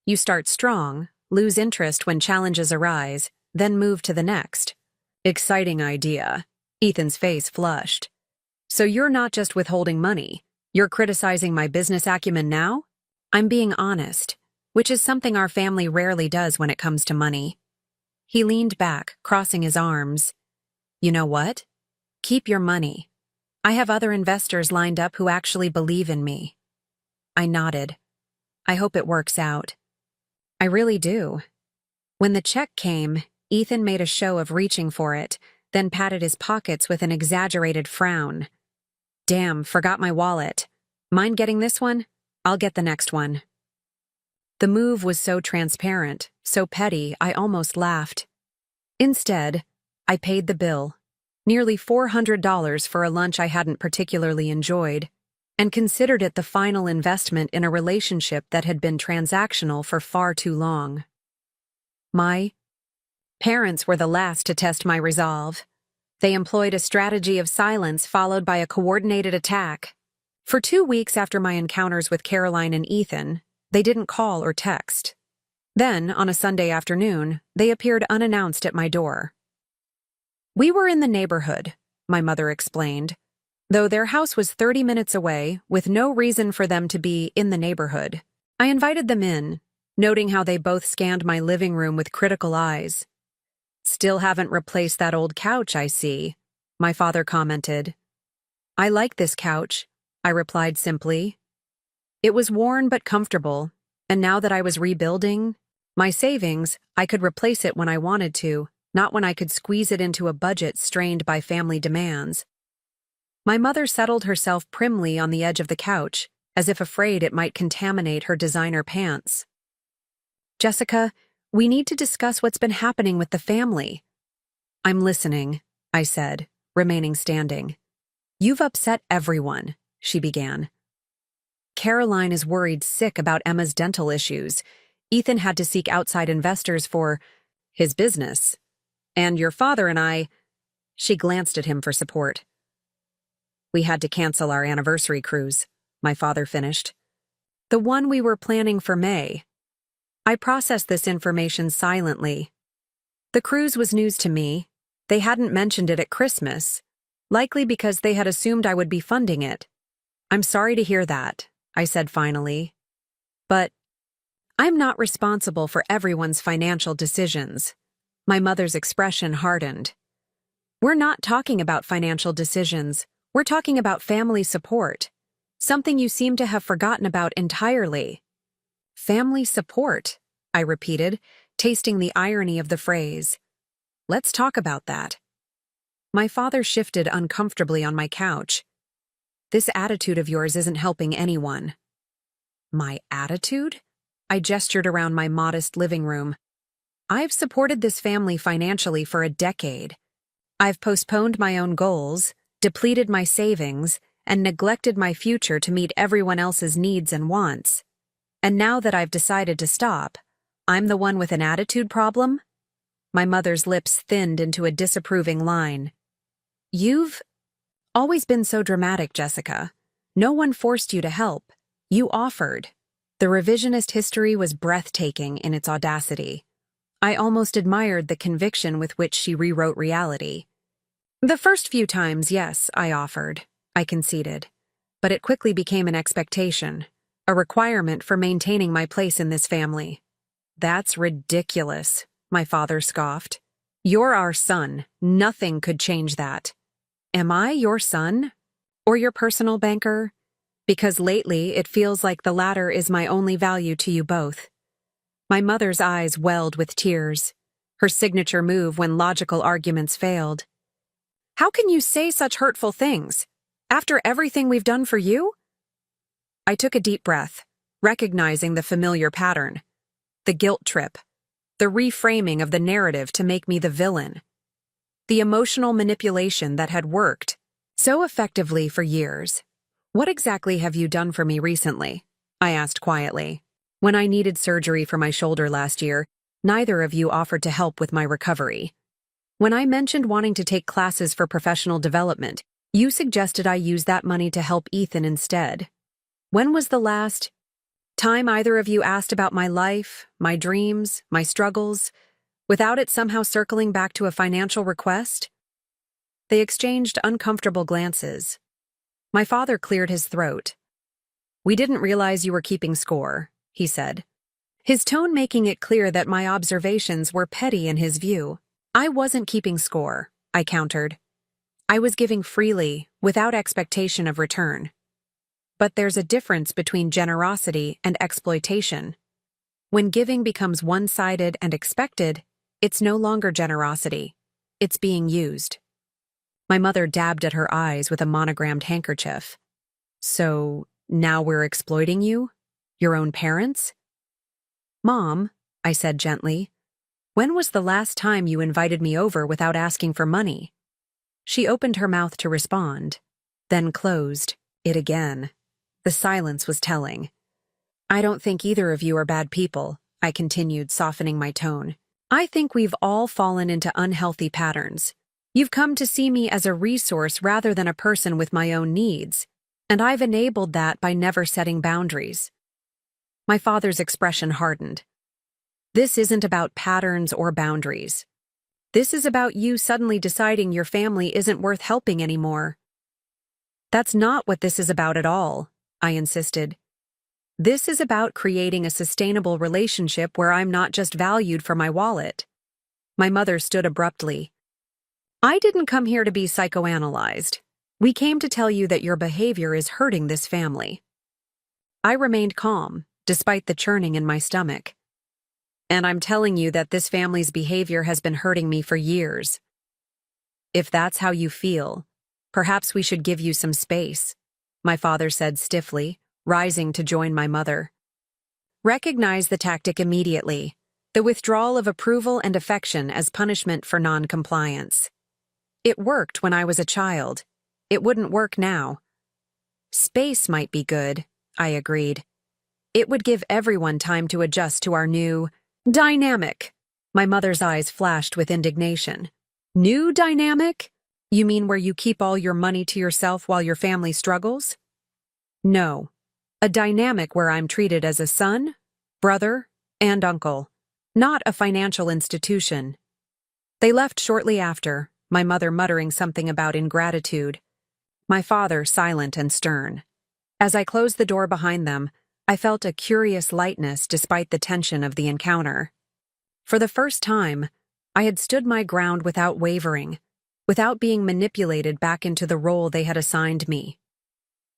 You start strong, lose interest when challenges arise, then move to the next. Exciting idea. Ethan's face flushed. So you're not just withholding money. You're criticizing my business acumen now? I'm being honest, which is something our family rarely does when it comes to money. He leaned back, crossing his arms. You know what? Keep your money. I have other investors lined up who actually believe in me. I nodded. I hope it works out. I really do. When the check came, Ethan made a show of reaching for it, then patted his pockets with an exaggerated frown. Damn, forgot my wallet. Mind getting this one? I'll get the next one. The move was so transparent, so petty, I almost laughed. Instead, I paid the bill. Nearly $400 for a lunch I hadn't particularly enjoyed, and considered it the final investment in a relationship that had been transactional for far too long. My parents were the last to test my resolve. They employed a strategy of silence followed by a coordinated attack. For 2 weeks after my encounters with Caroline and Ethan, they didn't call or text. Then, on a Sunday afternoon, they appeared unannounced at my door. We were in the neighborhood, my mother explained, though their house was 30 minutes away, with no reason for them to be in the neighborhood. I invited them in, noting how they both scanned my living room with critical eyes. Still haven't replaced that old couch, I see, my father commented. I like this couch, I replied simply. It was worn but comfortable, and now that I was rebuilding my savings, I could replace it when I wanted to, not when I could squeeze it into a budget strained by family demands. My mother settled herself primly on the edge of the couch, as if afraid it might contaminate her designer pants. Jessica, we need to discuss what's been happening with the family. I'm listening, I said, remaining standing. You've upset everyone, she began. Caroline is worried sick about Emma's dental issues. Ethan had to seek outside investors for his business. And your father and I, she glanced at him for support. We had to cancel our anniversary cruise, my father finished. The one we were planning for May. I processed this information silently. The cruise was news to me. They hadn't mentioned it at Christmas, likely because they had assumed I would be funding it. I'm sorry to hear that, I said finally. But I'm not responsible for everyone's financial decisions. My mother's expression hardened. We're not talking about financial decisions. We're talking about family support. Something you seem to have forgotten about entirely. Family support, I repeated, tasting the irony of the phrase. Let's talk about that. My father shifted uncomfortably on my couch. This attitude of yours isn't helping anyone. My attitude? I gestured around my modest living room. I've supported this family financially for a decade. I've postponed my own goals, depleted my savings, and neglected my future to meet everyone else's needs and wants. And now that I've decided to stop, I'm the one with an attitude problem? My mother's lips thinned into a disapproving line. You've always been so dramatic, Jessica. No one forced you to help. You offered. The revisionist history was breathtaking in its audacity. I almost admired the conviction with which she rewrote reality. The first few times, yes, I offered. I conceded. But it quickly became an expectation, a requirement for maintaining my place in this family. That's ridiculous, my father scoffed. You're our son. Nothing could change that. Am I your son? Or your personal banker? Because lately it feels like the latter is my only value to you both. My mother's eyes welled with tears, her signature move when logical arguments failed. How can you say such hurtful things? After everything we've done for you? I took a deep breath, recognizing the familiar pattern. The guilt trip. The reframing of the narrative to make me the villain. The emotional manipulation that had worked so effectively for years. What exactly have you done for me recently? I asked quietly. When I needed surgery for my shoulder last year, neither of you offered to help with my recovery. When I mentioned wanting to take classes for professional development, you suggested I use that money to help Ethan instead. When was the last time either of you asked about my life, my dreams, my struggles, without it somehow circling back to a financial request? They exchanged uncomfortable glances. My father cleared his throat. We didn't realize you were keeping score, he said, his tone making it clear that my observations were petty in his view. I wasn't keeping score, I countered. I was giving freely, without expectation of return. But there's a difference between generosity and exploitation. When giving becomes one-sided and expected, it's no longer generosity. It's being used. My mother dabbed at her eyes with a monogrammed handkerchief. So, now we're exploiting you? Your own parents? Mom, I said gently, when was the last time you invited me over without asking for money? She opened her mouth to respond, then closed it again. The silence was telling. I don't think either of you are bad people, I continued, softening my tone. I think we've all fallen into unhealthy patterns. You've come to see me as a resource rather than a person with my own needs, and I've enabled that by never setting boundaries. My father's expression hardened. This isn't about patterns or boundaries. This is about you suddenly deciding your family isn't worth helping anymore. That's not what this is about at all, I insisted. This is about creating a sustainable relationship where I'm not just valued for my wallet. My mother stood abruptly. I didn't come here to be psychoanalyzed. We came to tell you that your behavior is hurting this family. I remained calm, despite the churning in my stomach. And I'm telling you that this family's behavior has been hurting me for years. If that's how you feel, perhaps we should give you some space, my father said stiffly, rising to join my mother. Recognize the tactic immediately, the withdrawal of approval and affection as punishment for non-compliance. It worked when I was a child. It wouldn't work now. Space might be good, I agreed. It would give everyone time to adjust to our new dynamic. My mother's eyes flashed with indignation. New dynamic? You mean where you keep all your money to yourself while your family struggles? No. A dynamic where I'm treated as a son, brother, and uncle, not a financial institution. They left shortly after, my mother muttering something about ingratitude, my father silent and stern. As I closed the door behind them, I felt a curious lightness despite the tension of the encounter. For the first time, I had stood my ground without wavering, without being manipulated back into the role they had assigned me.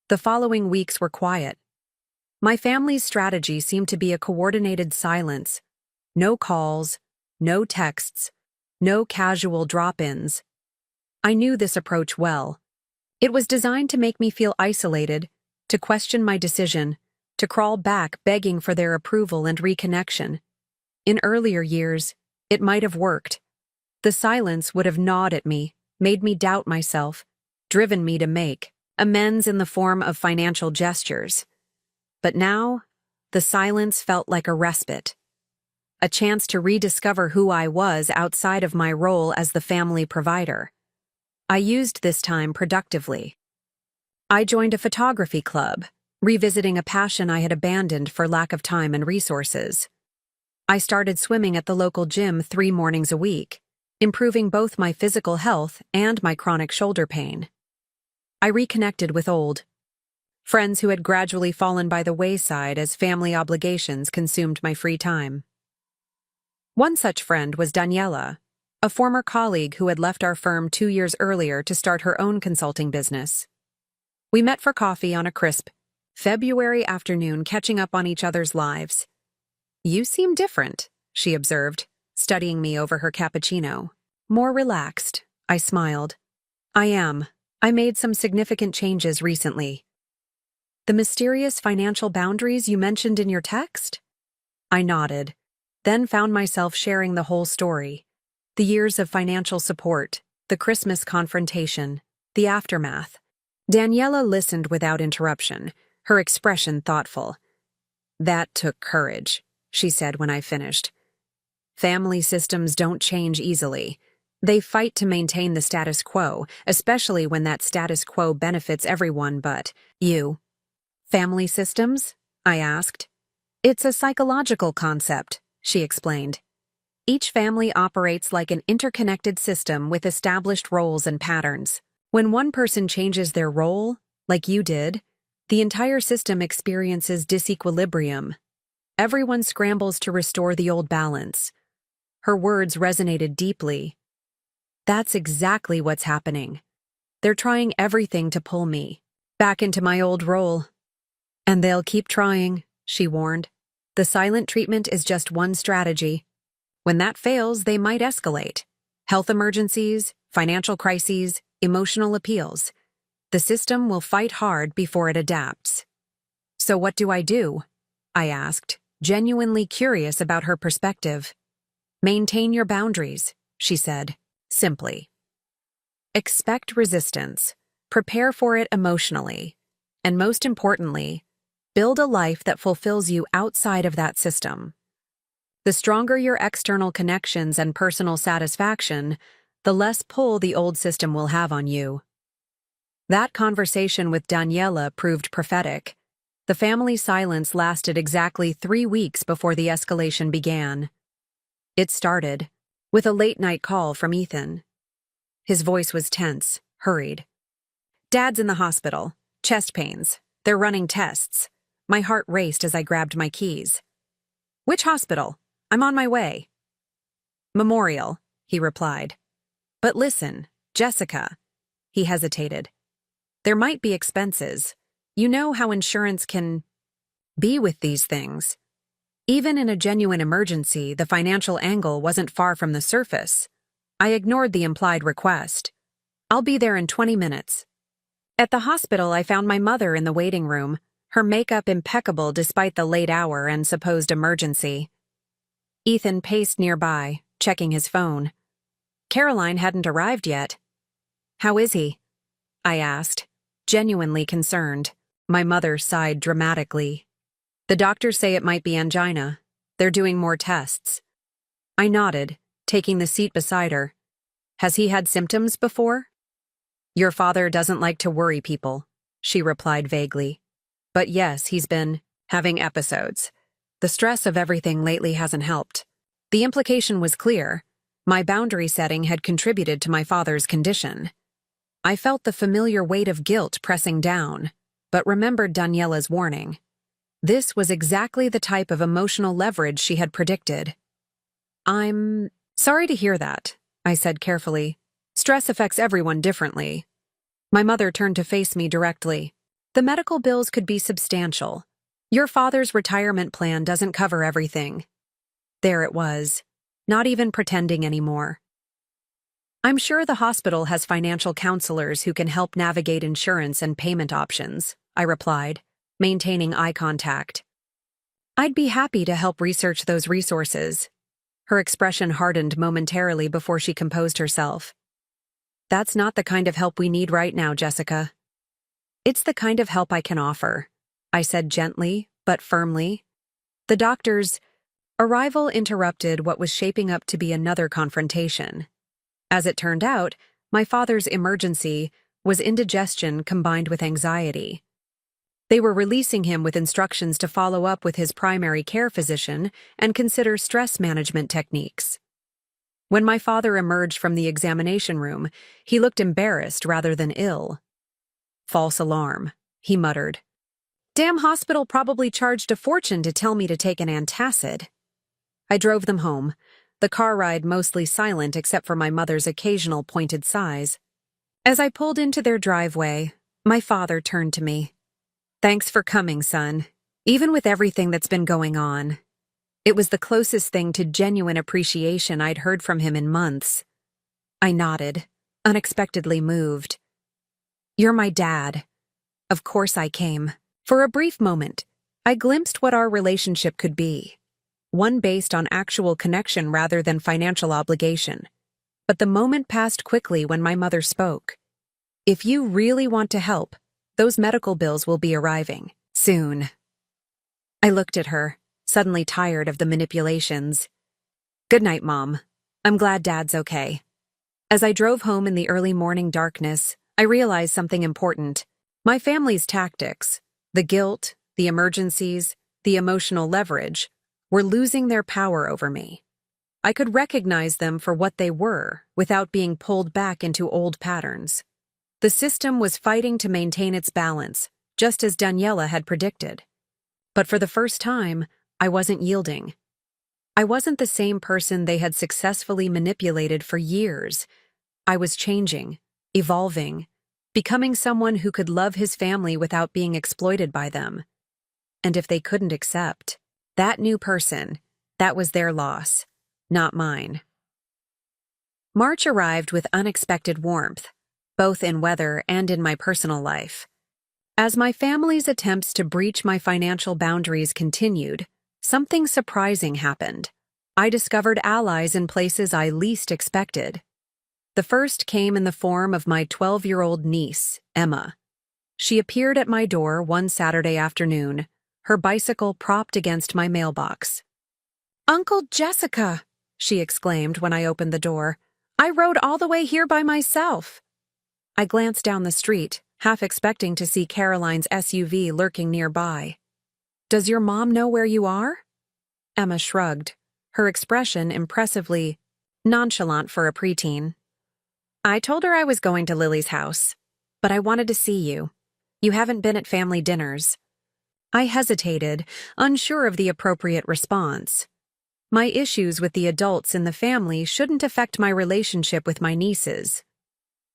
The following weeks were quiet. My family's strategy seemed to be a coordinated silence. No calls, no texts, no casual drop-ins. I knew this approach well. It was designed to make me feel isolated, to question my decision, to crawl back begging for their approval and reconnection. In earlier years, it might have worked. The silence would have gnawed at me, made me doubt myself, driven me to make amends in the form of financial gestures. But now, the silence felt like a respite. a chance to rediscover who I was outside of my role as the family provider. I used this time productively. I joined a photography club, revisiting a passion I had abandoned for lack of time and resources. I started swimming at the local gym 3 mornings a week, improving both my physical health and my chronic shoulder pain. I reconnected with old friends who had gradually fallen by the wayside as family obligations consumed my free time. One such friend was Daniela, a former colleague who had left our firm 2 years earlier to start her own consulting business. We met for coffee on a crisp February afternoon, catching up on each other's lives. "You seem different," she observed, studying me over her cappuccino. "More relaxed," I smiled. "I am. I made some significant changes recently." "The mysterious financial boundaries you mentioned in your text?" I nodded, then found myself sharing the whole story. The years of financial support, the Christmas confrontation, the aftermath. Daniela listened without interruption, her expression thoughtful. "That took courage," she said when I finished. "Family systems don't change easily. They fight to maintain the status quo, especially when that status quo benefits everyone but you." "Family systems?" I asked. "It's a psychological concept," she explained. "Each family operates like an interconnected system with established roles and patterns. When one person changes their role, like you did, the entire system experiences disequilibrium. Everyone scrambles to restore the old balance." Her words resonated deeply. "That's exactly what's happening. They're trying everything to pull me back into my old role. And they'll keep trying," she warned. "The silent treatment is just one strategy. When that fails, they might escalate. Health emergencies, financial crises, emotional appeals. The system will fight hard before it adapts." "So what do I do?" I asked, genuinely curious about her perspective. "Maintain your boundaries," she said, simply. "Expect resistance. Prepare for it emotionally. And most importantly, build a life that fulfills you outside of that system. The stronger your external connections and personal satisfaction, the less pull the old system will have on you." That conversation with Daniela proved prophetic. The family silence lasted exactly 3 weeks before the escalation began. It started with a late-night call from Ethan. His voice was tense, hurried. "Dad's in the hospital. Chest pains. They're running tests." My heart raced as I grabbed my keys. "Which hospital? I'm on my way." "Memorial," he replied. "But listen, Jessica." He hesitated. "There might be expenses. You know how insurance can be with these things." Even in a genuine emergency, the financial angle wasn't far from the surface. I ignored the implied request. "I'll be there in 20 minutes. At the hospital, I found my mother in the waiting room, her makeup impeccable despite the late hour and supposed emergency. Ethan paced nearby, checking his phone. Caroline hadn't arrived yet. "How is he?" I asked, genuinely concerned. My mother sighed dramatically. "The doctors say it might be angina. They're doing more tests." I nodded, taking the seat beside her. "Has he had symptoms before?" "Your father doesn't like to worry people," she replied vaguely. "But yes, he's been having episodes. The stress of everything lately hasn't helped." The implication was clear. My boundary setting had contributed to my father's condition. I felt the familiar weight of guilt pressing down, but remembered Daniela's warning. This was exactly the type of emotional leverage she had predicted. "I'm sorry to hear that," I said carefully. "Stress affects everyone differently." My mother turned to face me directly. "The medical bills could be substantial. Your father's retirement plan doesn't cover everything." There it was, not even pretending anymore. "I'm sure the hospital has financial counselors who can help navigate insurance and payment options," I replied, maintaining eye contact. "I'd be happy to help research those resources." Her expression hardened momentarily before she composed herself. "That's not the kind of help we need right now, Jessica." "It's the kind of help I can offer," I said gently, but firmly. "The doctors Arrival interrupted what was shaping up to be another confrontation. As it turned out, my father's emergency was indigestion combined with anxiety. They were releasing him with instructions to follow up with his primary care physician and consider stress management techniques. When my father emerged from the examination room, he looked embarrassed rather than ill. "False alarm," he muttered. "Damn hospital probably charged a fortune to tell me to take an antacid." I drove them home, the car ride mostly silent except for my mother's occasional pointed sighs. As I pulled into their driveway, my father turned to me. "Thanks for coming, son, even with everything that's been going on." It was the closest thing to genuine appreciation I'd heard from him in months. I nodded, unexpectedly moved. "You're my dad. Of course I came." For a brief moment, I glimpsed what our relationship could be, one based on actual connection rather than financial obligation. But the moment passed quickly when my mother spoke. "If you really want to help, those medical bills will be arriving soon." I looked at her, suddenly tired of the manipulations. "Good night, Mom. I'm glad Dad's okay." As I drove home in the early morning darkness, I realized something important. My family's tactics, the guilt, the emergencies, the emotional leverage, were losing their power over me. I could recognize them for what they were without being pulled back into old patterns. The system was fighting to maintain its balance, just as Daniela had predicted. But for the first time, I wasn't yielding. I wasn't the same person they had successfully manipulated for years. I was changing, evolving, becoming someone who could love his family without being exploited by them. And if they couldn't accept that new person, that was their loss, not mine. March arrived with unexpected warmth, both in weather and in my personal life. As my family's attempts to breach my financial boundaries continued, something surprising happened. I discovered allies in places I least expected. The first came in the form of my 12-year-old niece, Emma. She appeared at my door one Saturday afternoon, her bicycle propped against my mailbox. "Uncle Jessica," she exclaimed when I opened the door. "I rode all the way here by myself." I glanced down the street, half expecting to see Caroline's SUV lurking nearby. "Does your mom know where you are?" Emma shrugged, her expression impressively nonchalant for a preteen. "I told her I was going to Lily's house, but I wanted to see you. You haven't been at family dinners." I hesitated, unsure of the appropriate response. My issues with the adults in the family shouldn't affect my relationship with my nieces.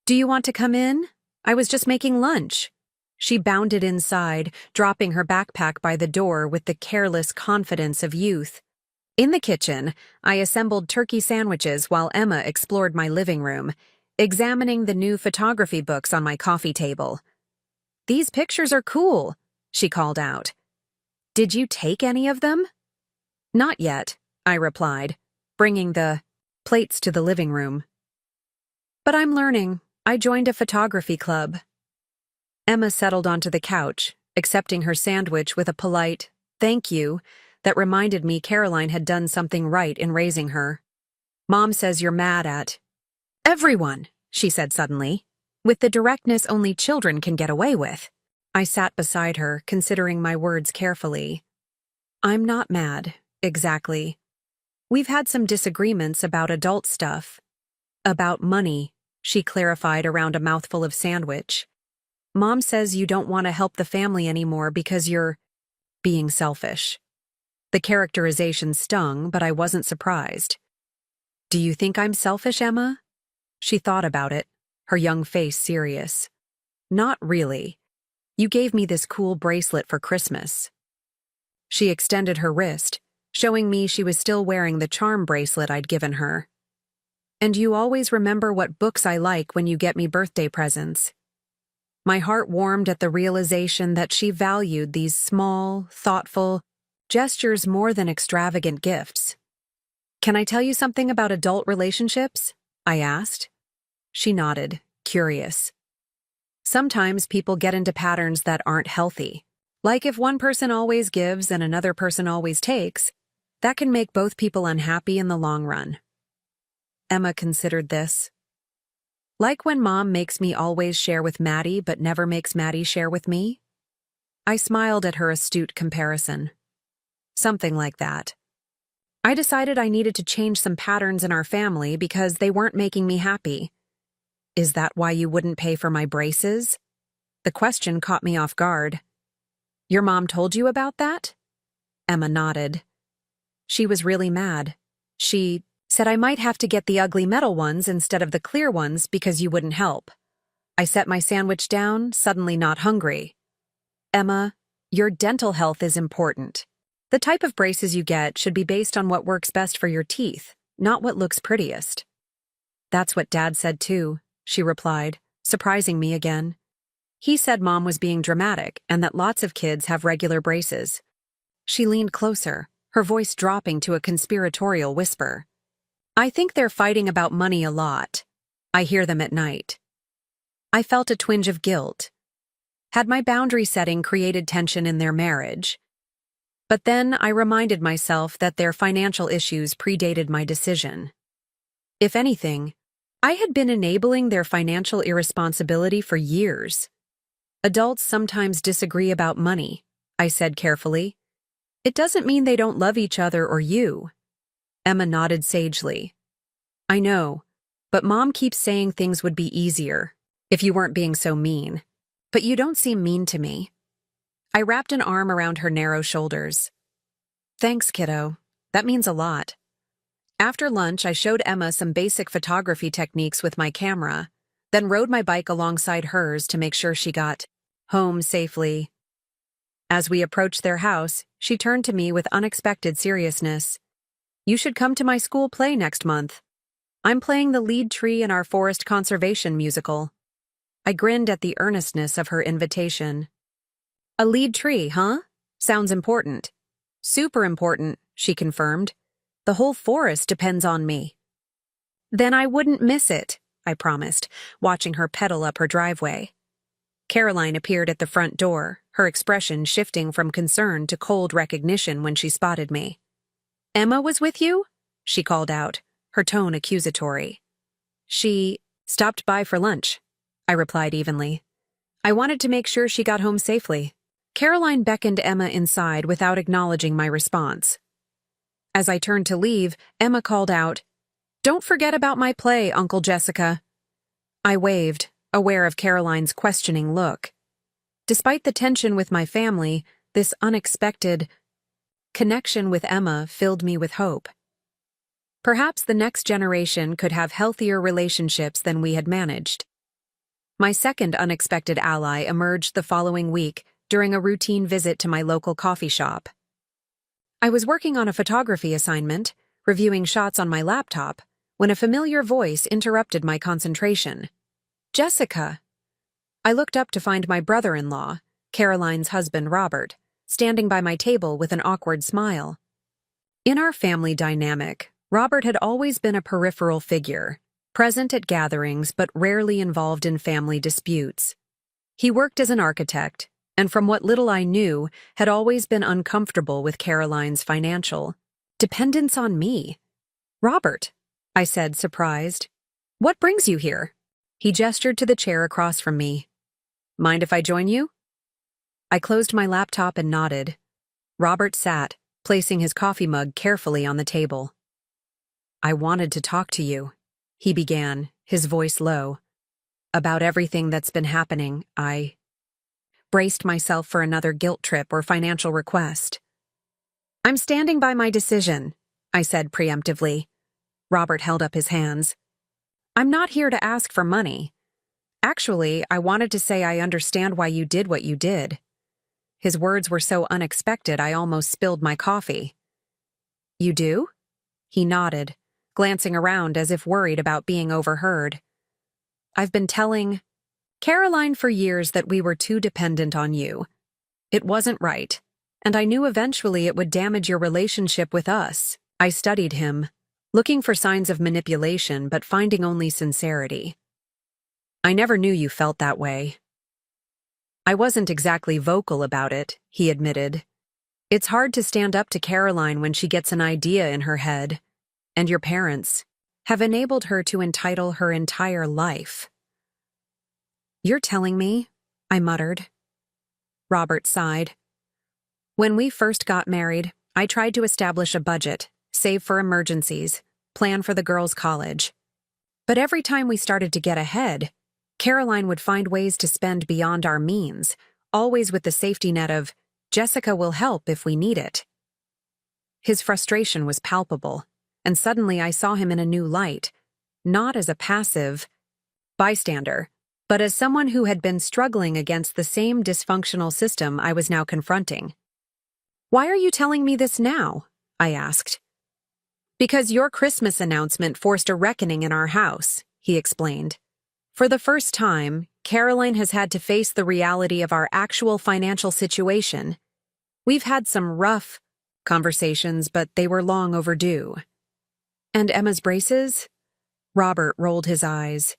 "Do you want to come in? I was just making lunch." She bounded inside, dropping her backpack by the door with the careless confidence of youth. In the kitchen, I assembled turkey sandwiches while Emma explored my living room, examining the new photography books on my coffee table. "These pictures are cool," she called out. "Did you take any of them?" "Not yet," I replied, bringing the plates to the living room. "But I'm learning. I joined a photography club." Emma settled onto the couch, accepting her sandwich with a polite "thank you" that reminded me Caroline had done something right in raising her. "Mom says you're mad at everyone," she said suddenly, with the directness only children can get away with. I sat beside her, considering my words carefully. "I'm not mad, exactly. We've had some disagreements about adult stuff. About money," she clarified around a mouthful of sandwich. "Mom says you don't want to help the family anymore because you're being selfish." The characterization stung, but I wasn't surprised. "Do you think I'm selfish, Emma?" She thought about it, her young face serious. "Not really. You gave me this cool bracelet for Christmas." She extended her wrist, showing me she was still wearing the charm bracelet I'd given her. "And you always remember what books I like when you get me birthday presents." My heart warmed at the realization that she valued these small, thoughtful gestures more than extravagant gifts. "Can I tell you something about adult relationships?" I asked. She nodded, curious. "Sometimes people get into patterns that aren't healthy. Like if one person always gives and another person always takes, That can make both people unhappy in the long run. Emma considered this. Like when Mom makes me always share with Maddie but never makes Maddie share with me? I smiled at her astute comparison. Something like that. I decided I needed to change some patterns in our family because they weren't making me happy. Is that why you wouldn't pay for my braces? The question caught me off guard. Your mom told you about that? Emma nodded. She was really mad. She said I might have to get the ugly metal ones instead of the clear ones because you wouldn't help. I set my sandwich down, suddenly not hungry. Emma, your dental health is important. The type of braces you get should be based on what works best for your teeth, not what looks prettiest. That's what Dad said too, she replied, surprising me again. He said Mom was being dramatic and that lots of kids have regular braces. She leaned closer, her voice dropping to a conspiratorial whisper. I think they're fighting about money a lot. I hear them at night. I felt a twinge of guilt. Had my boundary setting created tension in their marriage? But then I reminded myself that their financial issues predated my decision. If anything, I had been enabling their financial irresponsibility for years. Adults sometimes disagree about money, I said carefully. It doesn't mean they don't love each other or you. Emma nodded sagely. I know, but Mom keeps saying things would be easier if you weren't being so mean. But you don't seem mean to me. I wrapped an arm around her narrow shoulders. Thanks, kiddo. That means a lot. After lunch, I showed Emma some basic photography techniques with my camera, then rode my bike alongside hers to make sure she got home safely. As we approached their house, she turned to me with unexpected seriousness. You should come to my school play next month. I'm playing the lead tree in our forest conservation musical. I grinned at the earnestness of her invitation. A lead tree, huh? Sounds important. Super important, she confirmed. The whole forest depends on me. Then I wouldn't miss it, I promised, watching her pedal up her driveway. Caroline appeared at the front door, her expression shifting from concern to cold recognition when she spotted me. Emma was with you? She called out, her tone accusatory. She stopped by for lunch, I replied evenly. I wanted to make sure she got home safely. Caroline beckoned Emma inside without acknowledging my response. As I turned to leave, Emma called out, Don't forget about my play, Uncle Jessica. I waved, aware of Caroline's questioning look. Despite the tension with my family, this unexpected connection with Emma filled me with hope. Perhaps the next generation could have healthier relationships than we had managed. My second unexpected ally emerged the following week during a routine visit to my local coffee shop. I was working on a photography assignment, reviewing shots on my laptop, when a familiar voice interrupted my concentration. Jessica! I looked up to find my brother-in-law, Caroline's husband Robert, standing by my table with an awkward smile. In our family dynamic, Robert had always been a peripheral figure, present at gatherings but rarely involved in family disputes. He worked as an architect, and from what little I knew, had always been uncomfortable with Caroline's financial dependence on me. Robert, I said, surprised. What brings you here? He gestured to the chair across from me. Mind if I join you? I closed my laptop and nodded. Robert sat, placing his coffee mug carefully on the table. I wanted to talk to you, he began, his voice low. About everything that's been happening, I braced myself for another guilt trip or financial request. I'm standing by my decision, I said preemptively. Robert held up his hands. I'm not here to ask for money. Actually, I wanted to say I understand why you did what you did. His words were so unexpected I almost spilled my coffee. You do? He nodded, glancing around as if worried about being overheard. I've been telling Caroline for years that we were too dependent on you. It wasn't right, and I knew eventually it would damage your relationship with us. I studied him, looking for signs of manipulation but finding only sincerity. I never knew you felt that way. I wasn't exactly vocal about it, he admitted. It's hard to stand up to Caroline when she gets an idea in her head, and your parents have enabled her to entitle her entire life. You're telling me? I muttered. Robert sighed. When we first got married, I tried to establish a budget, save for emergencies, plan for the girls' college. But every time we started to get ahead, Caroline would find ways to spend beyond our means, always with the safety net of, Jessica will help if we need it. His frustration was palpable, and suddenly I saw him in a new light, not as a passive bystander, but as someone who had been struggling against the same dysfunctional system I was now confronting. Why are you telling me this now? I asked. Because your Christmas announcement forced a reckoning in our house, he explained. For the first time, Caroline has had to face the reality of our actual financial situation. We've had some rough conversations, but they were long overdue. And Emma's braces? Robert rolled his eyes.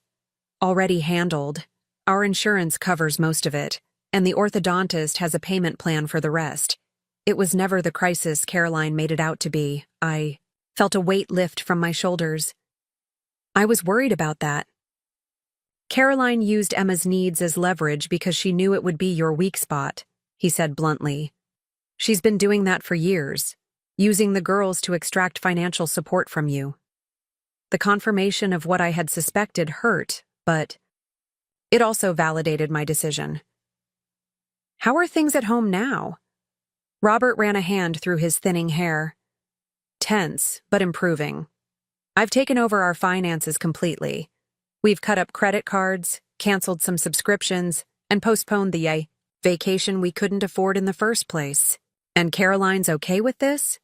Already handled. Our insurance covers most of it, and the orthodontist has a payment plan for the rest. It was never the crisis Caroline made it out to be. I felt a weight lift from my shoulders. I was worried about that. Caroline used Emma's needs as leverage because she knew it would be your weak spot, he said bluntly. She's been doing that for years, using the girls to extract financial support from you. The confirmation of what I had suspected hurt, but it also validated my decision. How are things at home now? Robert ran a hand through his thinning hair. Tense, but improving. I've taken over our finances completely. We've cut up credit cards, canceled some subscriptions, and postponed the vacation we couldn't afford in the first place. And Caroline's okay with this?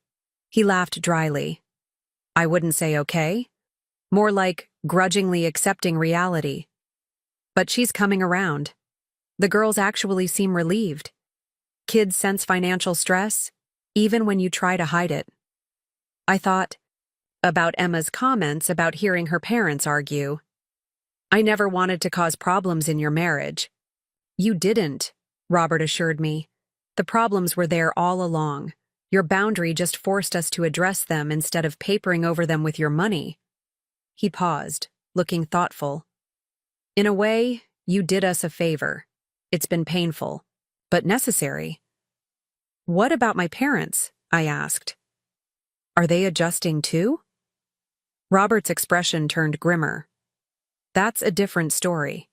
He laughed dryly. I wouldn't say okay. More like grudgingly accepting reality. But she's coming around. The girls actually seem relieved. Kids sense financial stress, even when you try to hide it. I thought about Emma's comments about hearing her parents argue. I never wanted to cause problems in your marriage. You didn't, Robert assured me. The problems were there all along. Your boundary just forced us to address them instead of papering over them with your money. He paused, looking thoughtful. In a way, you did us a favor. It's been painful, but necessary. What about my parents? I asked. Are they adjusting too? Robert's expression turned grimmer. That's a different story.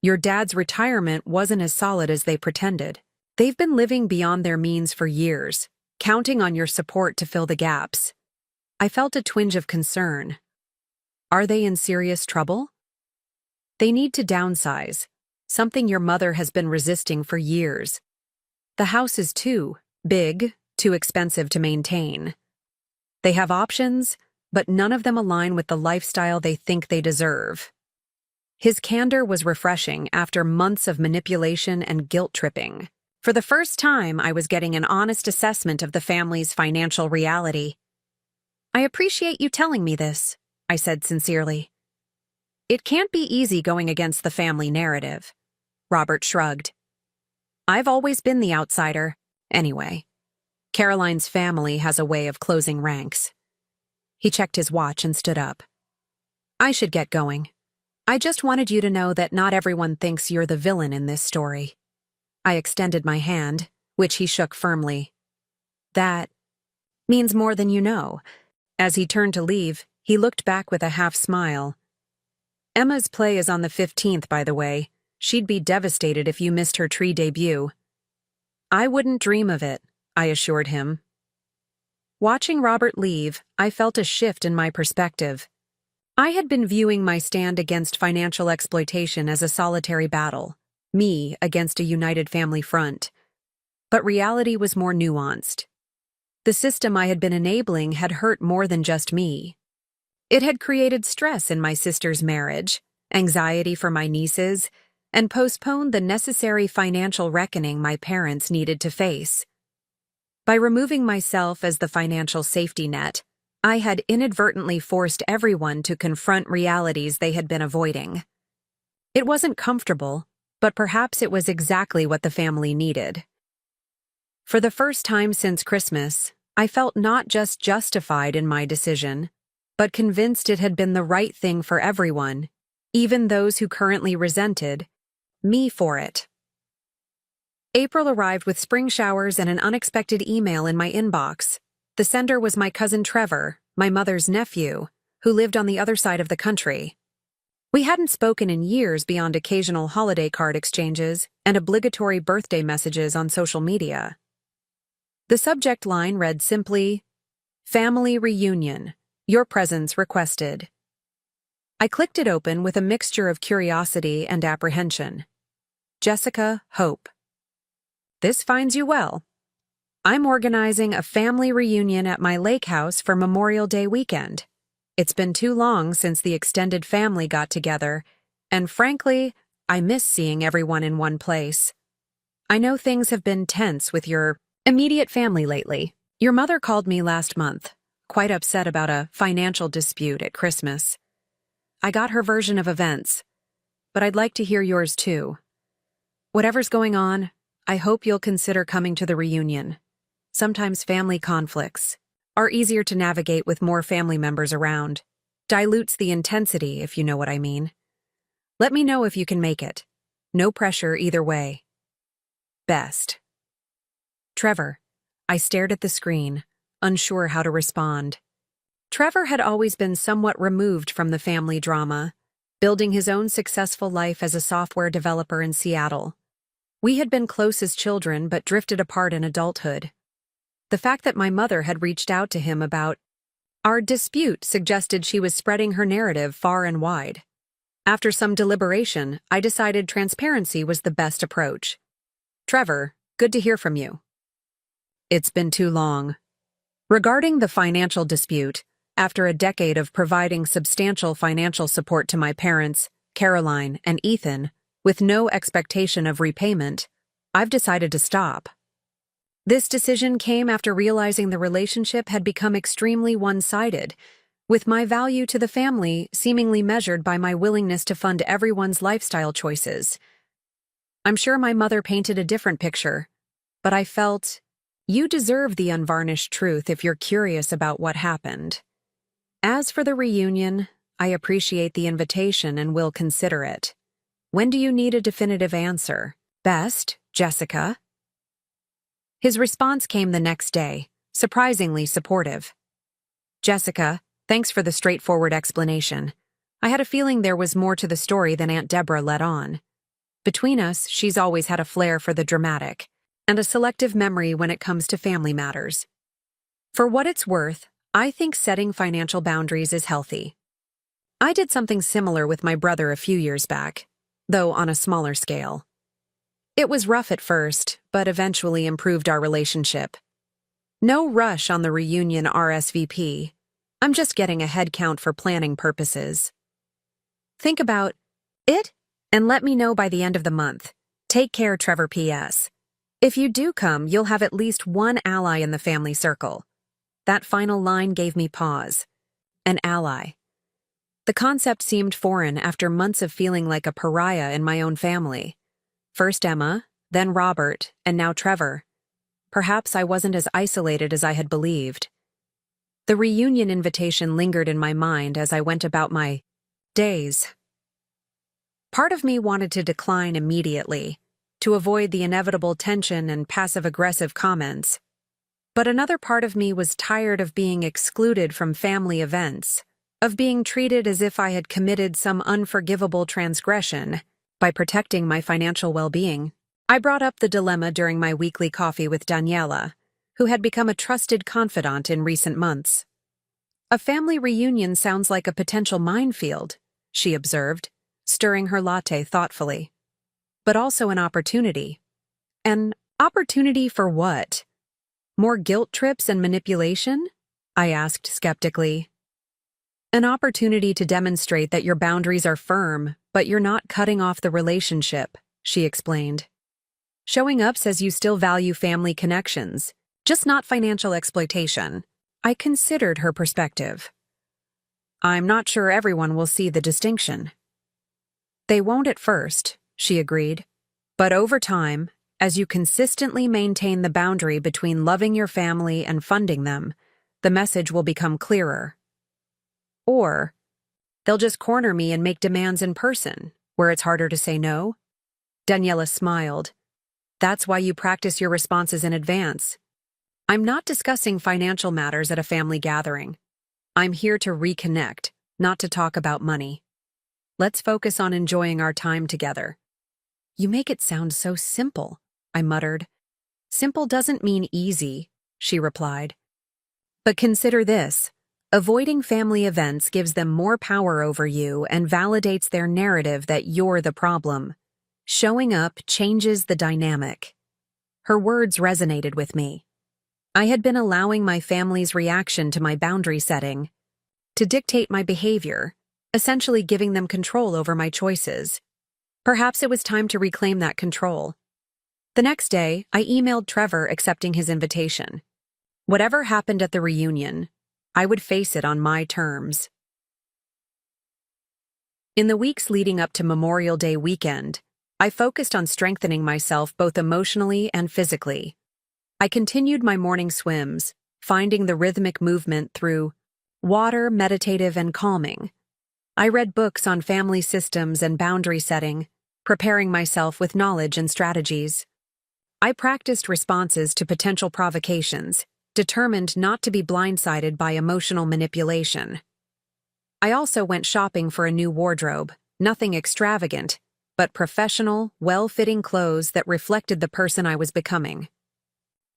Your dad's retirement wasn't as solid as they pretended. They've been living beyond their means for years, counting on your support to fill the gaps. I felt a twinge of concern. Are they in serious trouble? They need to downsize, something your mother has been resisting for years. The house is too big, too expensive to maintain. They have options, but none of them align with the lifestyle they think they deserve. His candor was refreshing after months of manipulation and guilt-tripping. For the first time, I was getting an honest assessment of the family's financial reality. I appreciate you telling me this, I said sincerely. It can't be easy going against the family narrative. Robert shrugged. I've always been the outsider. Anyway, Caroline's family has a way of closing ranks. He checked his watch and stood up. I should get going. I just wanted you to know that not everyone thinks you're the villain in this story. I extended my hand, which he shook firmly. That means more than you know. As he turned to leave, he looked back with a half smile. Emma's play is on the 15th, by the way. She'd be devastated if you missed her tree debut. I wouldn't dream of it, I assured him. Watching Robert leave, I felt a shift in my perspective. I had been viewing my stand against financial exploitation as a solitary battle, me against a united family front. But reality was more nuanced. The system I had been enabling had hurt more than just me. It had created stress in my sister's marriage, anxiety for my nieces, and postponed the necessary financial reckoning my parents needed to face. By removing myself as the financial safety net, I had inadvertently forced everyone to confront realities they had been avoiding. It wasn't comfortable, but perhaps it was exactly what the family needed. For the first time since Christmas, I felt not just justified in my decision, but convinced it had been the right thing for everyone, even those who currently resented me for it. April arrived with spring showers and an unexpected email in my inbox. The sender was my cousin Trevor, my mother's nephew, who lived on the other side of the country. We hadn't spoken in years beyond occasional holiday card exchanges and obligatory birthday messages on social media. The subject line read simply, "Family Reunion. Your presence requested." I clicked it open with a mixture of curiosity and apprehension. Jessica Hope. This finds you well. I'm organizing a family reunion at my lake house for Memorial Day weekend. It's been too long since the extended family got together, and frankly, I miss seeing everyone in one place. I know things have been tense with your immediate family lately. Your mother called me last month, quite upset about a financial dispute at Christmas. I got her version of events, but I'd like to hear yours too. Whatever's going on, I hope you'll consider coming to the reunion. Sometimes family conflicts are easier to navigate with more family members around. Dilutes the intensity, if you know what I mean. Let me know if you can make it. No pressure either way. Best. Trevor. I stared at the screen, unsure how to respond. Trevor had always been somewhat removed from the family drama, building his own successful life as a software developer in Seattle. We had been close as children but drifted apart in adulthood. The fact that my mother had reached out to him about our dispute suggested she was spreading her narrative far and wide. After some deliberation, I decided transparency was the best approach. Trevor, good to hear from you. It's been too long. Regarding the financial dispute, after a decade of providing substantial financial support to my parents, Caroline and Ethan, with no expectation of repayment, I've decided to stop. This decision came after realizing the relationship had become extremely one-sided, with my value to the family seemingly measured by my willingness to fund everyone's lifestyle choices. I'm sure my mother painted a different picture, but I felt, you deserve the unvarnished truth if you're curious about what happened. As for the reunion, I appreciate the invitation and will consider it. When do you need a definitive answer? Best, Jessica. His response came the next day, surprisingly supportive. Jessica, thanks for the straightforward explanation. I had a feeling there was more to the story than Aunt Deborah let on. Between us, she's always had a flair for the dramatic, and a selective memory when it comes to family matters. For what it's worth, I think setting financial boundaries is healthy. I did something similar with my brother a few years back, though on a smaller scale. It was rough at first, but eventually improved our relationship. No rush on the reunion RSVP. I'm just getting a head count for planning purposes. Think about it and let me know by the end of the month. Take care, Trevor P.S. If you do come, you'll have at least one ally in the family circle. That final line gave me pause. An ally. The concept seemed foreign after months of feeling like a pariah in my own family. First Emma, then Robert, and now Trevor. Perhaps I wasn't as isolated as I had believed. The reunion invitation lingered in my mind as I went about my days. Part of me wanted to decline immediately, to avoid the inevitable tension and passive-aggressive comments. But another part of me was tired of being excluded from family events, of being treated as if I had committed some unforgivable transgression by protecting my financial well-being. I brought up the dilemma during my weekly coffee with Daniela, who had become a trusted confidant in recent months. A family reunion sounds like a potential minefield, she observed, stirring her latte thoughtfully. But also an opportunity. An opportunity for what? More guilt trips and manipulation? I asked skeptically. An opportunity to demonstrate that your boundaries are firm, but you're not cutting off the relationship, she explained. Showing up says you still value family connections, just not financial exploitation. I considered her perspective. I'm not sure everyone will see the distinction. They won't at first, she agreed. But over time, As you consistently maintain the boundary between loving your family and funding them, the message will become clearer. Or, they'll just corner me and make demands in person, where it's harder to say no. Daniela smiled. That's why you practice your responses in advance. I'm not discussing financial matters at a family gathering. I'm here to reconnect, not to talk about money. Let's focus on enjoying our time together. You make it sound so simple, I muttered. Simple doesn't mean easy, she replied. But consider this. Avoiding family events gives them more power over you and validates their narrative that you're the problem. Showing up changes the dynamic. Her words resonated with me. I had been allowing my family's reaction to my boundary setting to dictate my behavior, essentially giving them control over my choices. Perhaps it was time to reclaim that control. The next day, I emailed Trevor accepting his invitation. Whatever happened at the reunion, I would face it on my terms. In the weeks leading up to Memorial Day weekend, I focused on strengthening myself both emotionally and physically. I continued my morning swims, finding the rhythmic movement through water, meditative, and calming. I read books on family systems and boundary setting, preparing myself with knowledge and strategies. I practiced responses to potential provocations, determined not to be blindsided by emotional manipulation. I also went shopping for a new wardrobe, nothing extravagant, but professional, well-fitting clothes that reflected the person I was becoming.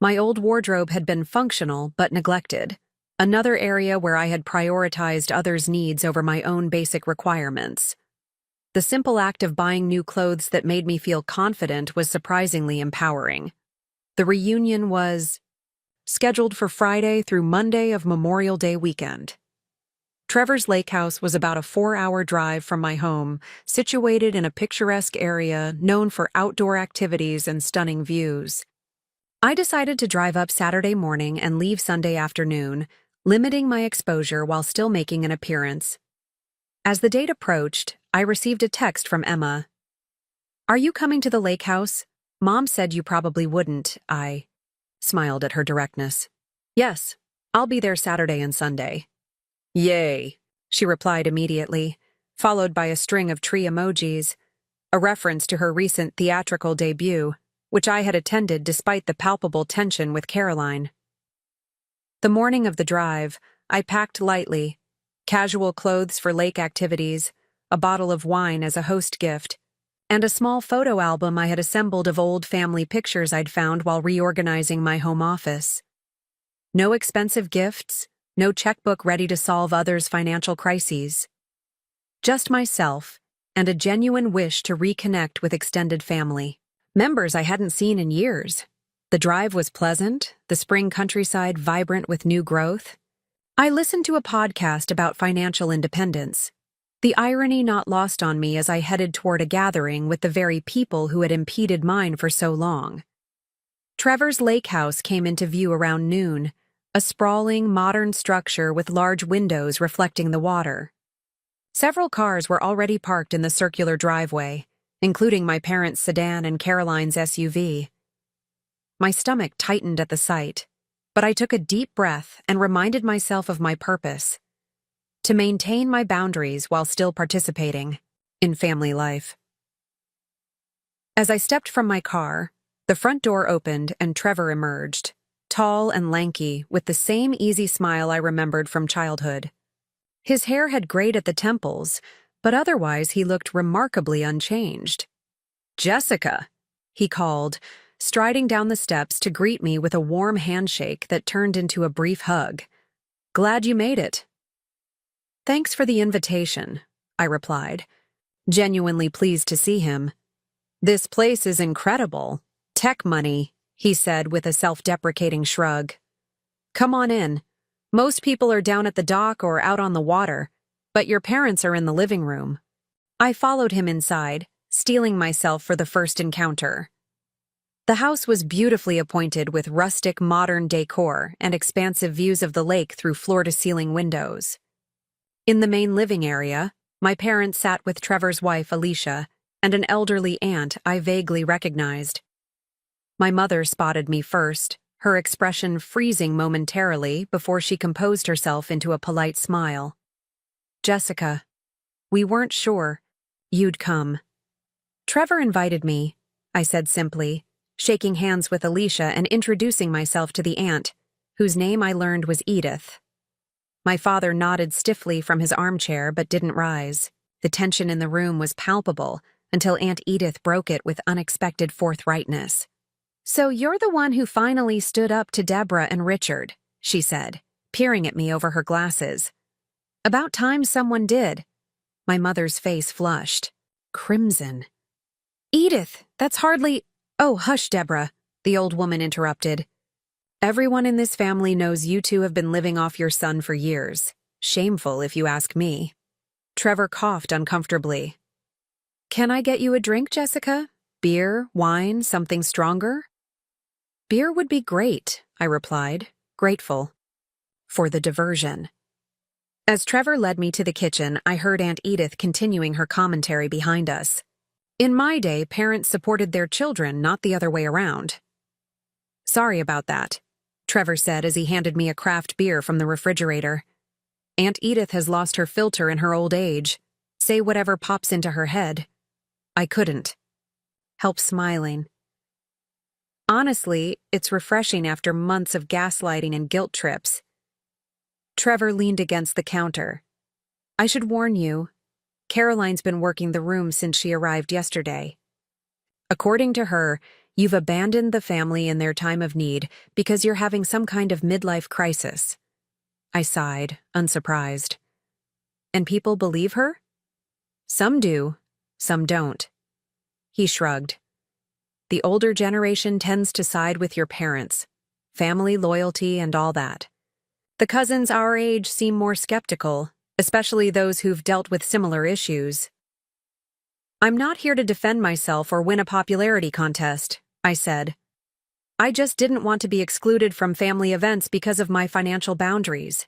My old wardrobe had been functional but neglected, another area where I had prioritized others' needs over my own basic requirements. The simple act of buying new clothes that made me feel confident was surprisingly empowering. The reunion was scheduled for Friday through Monday of Memorial Day weekend. Trevor's lake house was about a 4-hour drive from my home, situated in a picturesque area known for outdoor activities and stunning views. I decided to drive up Saturday morning and leave Sunday afternoon, limiting my exposure while still making an appearance. As the date approached, I received a text from Emma. "Are you coming to the lake house? Mom said you probably wouldn't." I smiled at her directness. "Yes, I'll be there Saturday and Sunday." "Yay," she replied immediately, followed by a string of tree emojis, a reference to her recent theatrical debut, which I had attended despite the palpable tension with Caroline. The morning of the drive, I packed lightly, casual clothes for lake activities, a bottle of wine as a host gift, and a small photo album I had assembled of old family pictures I'd found while reorganizing my home office. No expensive gifts, no checkbook ready to solve others' financial crises. Just myself, and a genuine wish to reconnect with extended family. Members I hadn't seen in years. The drive was pleasant, the spring countryside vibrant with new growth. I listened to a podcast about financial independence, the irony not lost on me as I headed toward a gathering with the very people who had impeded mine for so long. Trevor's lake house came into view around noon, a sprawling, modern structure with large windows reflecting the water. Several cars were already parked in the circular driveway, including my parents' sedan and Caroline's SUV. My stomach tightened at the sight, but I took a deep breath and reminded myself of my purpose: to maintain my boundaries while still participating in family life. As I stepped from my car, the front door opened and Trevor emerged, tall and lanky, with the same easy smile I remembered from childhood. His hair had grayed at the temples, but otherwise he looked remarkably unchanged. "Jessica," he called, striding down the steps to greet me with a warm handshake that turned into a brief hug. "Glad you made it." "Thanks for the invitation," I replied, genuinely pleased to see him. "This place is incredible. Tech money," he said with a self-deprecating shrug. "Come on in. Most people are down at the dock or out on the water, but your parents are in the living room." I followed him inside, steeling myself for the first encounter. The house was beautifully appointed with rustic modern decor and expansive views of the lake through floor-to-ceiling windows. In the main living area, my parents sat with Trevor's wife, Alicia, and an elderly aunt I vaguely recognized. My mother spotted me first, her expression freezing momentarily before she composed herself into a polite smile. "Jessica, we weren't sure you'd come." "Trevor invited me," I said simply, shaking hands with Alicia and introducing myself to the aunt, whose name I learned was Edith. My father nodded stiffly from his armchair but didn't rise. The tension in the room was palpable until Aunt Edith broke it with unexpected forthrightness. "So you're the one who finally stood up to Deborah and Richard," she said, peering at me over her glasses. "About time someone did." My mother's face flushed. Crimson. "Edith, that's hardly—" "Oh, hush, Deborah," the old woman interrupted. "Everyone in this family knows you two have been living off your son for years. Shameful, if you ask me." Trevor coughed uncomfortably. "Can I get you a drink, Jessica? Beer, wine, something stronger?" "Beer would be great," I replied, grateful for the diversion. As Trevor led me to the kitchen, I heard Aunt Edith continuing her commentary behind us. "In my day, parents supported their children, not the other way around." "Sorry about that," Trevor said as he handed me a craft beer from the refrigerator. "Aunt Edith has lost her filter in her old age. Say whatever pops into her head." I couldn't help smiling. Honestly, it's refreshing after months of gaslighting and guilt trips. Trevor leaned against the counter. "I should warn you, Caroline's been working the room since she arrived yesterday. According to her, you've abandoned the family in their time of need because you're having some kind of midlife crisis." I sighed, unsurprised. "And people believe her?" "Some do, some don't." He shrugged. "The older generation tends to side with your parents. Family loyalty and all that. The cousins our age seem more skeptical, especially those who've dealt with similar issues." "I'm not here to defend myself or win a popularity contest," I said. "I just didn't want to be excluded from family events because of my financial boundaries."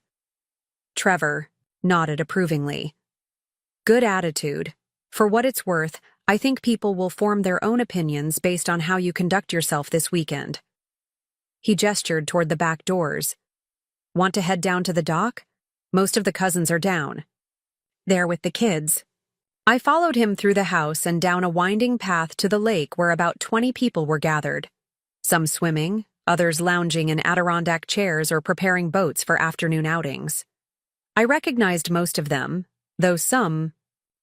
Trevor nodded approvingly. "Good attitude. For what it's worth, I think people will form their own opinions based on how you conduct yourself this weekend." He gestured toward the back doors. "Want to head down to the dock? Most of the cousins are down there with the kids." I followed him through the house and down a winding path to the lake where about 20 people were gathered. Some swimming, others lounging in Adirondack chairs or preparing boats for afternoon outings. I recognized most of them, though some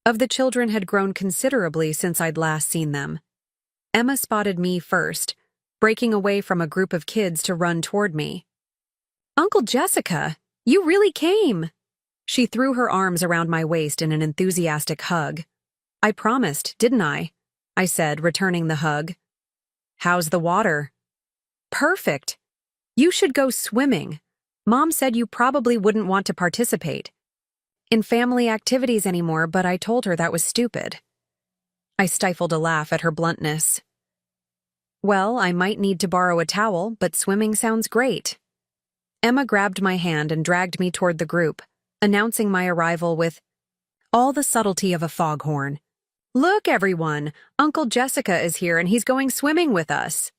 of the children had grown considerably since I'd last seen them. Emma spotted me first, breaking away from a group of kids to run toward me. "Uncle Jessica, you really came!" She threw her arms around my waist in an enthusiastic hug. "I promised, didn't I?" I said, returning the hug. "How's the water?" "Perfect. You should go swimming. Mom said you probably wouldn't want to participate in family activities anymore, but I told her that was stupid." I stifled a laugh at her bluntness. "Well, I might need to borrow a towel, but swimming sounds great." Emma grabbed my hand and dragged me toward the group, announcing my arrival with all the subtlety of a foghorn. "Look, everyone! Uncle Jessica is here and he's going swimming with us."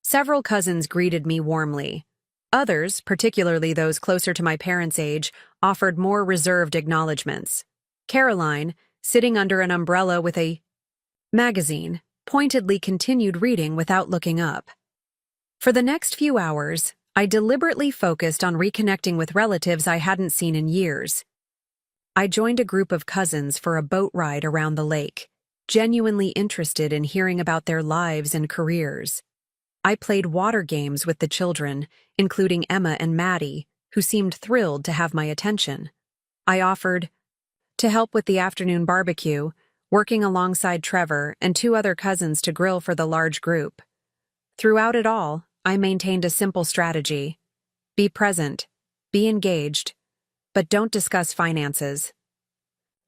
Several cousins greeted me warmly. Others, particularly those closer to my parents' age, offered more reserved acknowledgments. Caroline, sitting under an umbrella with a magazine, pointedly continued reading without looking up. For the next few hours, I deliberately focused on reconnecting with relatives I hadn't seen in years. I joined a group of cousins for a boat ride around the lake, genuinely interested in hearing about their lives and careers. I played water games with the children, including Emma and Maddie, who seemed thrilled to have my attention. I offered to help with the afternoon barbecue, working alongside Trevor and 2 other cousins to grill for the large group. Throughout it all, I maintained a simple strategy. Be present, be engaged, but don't discuss finances.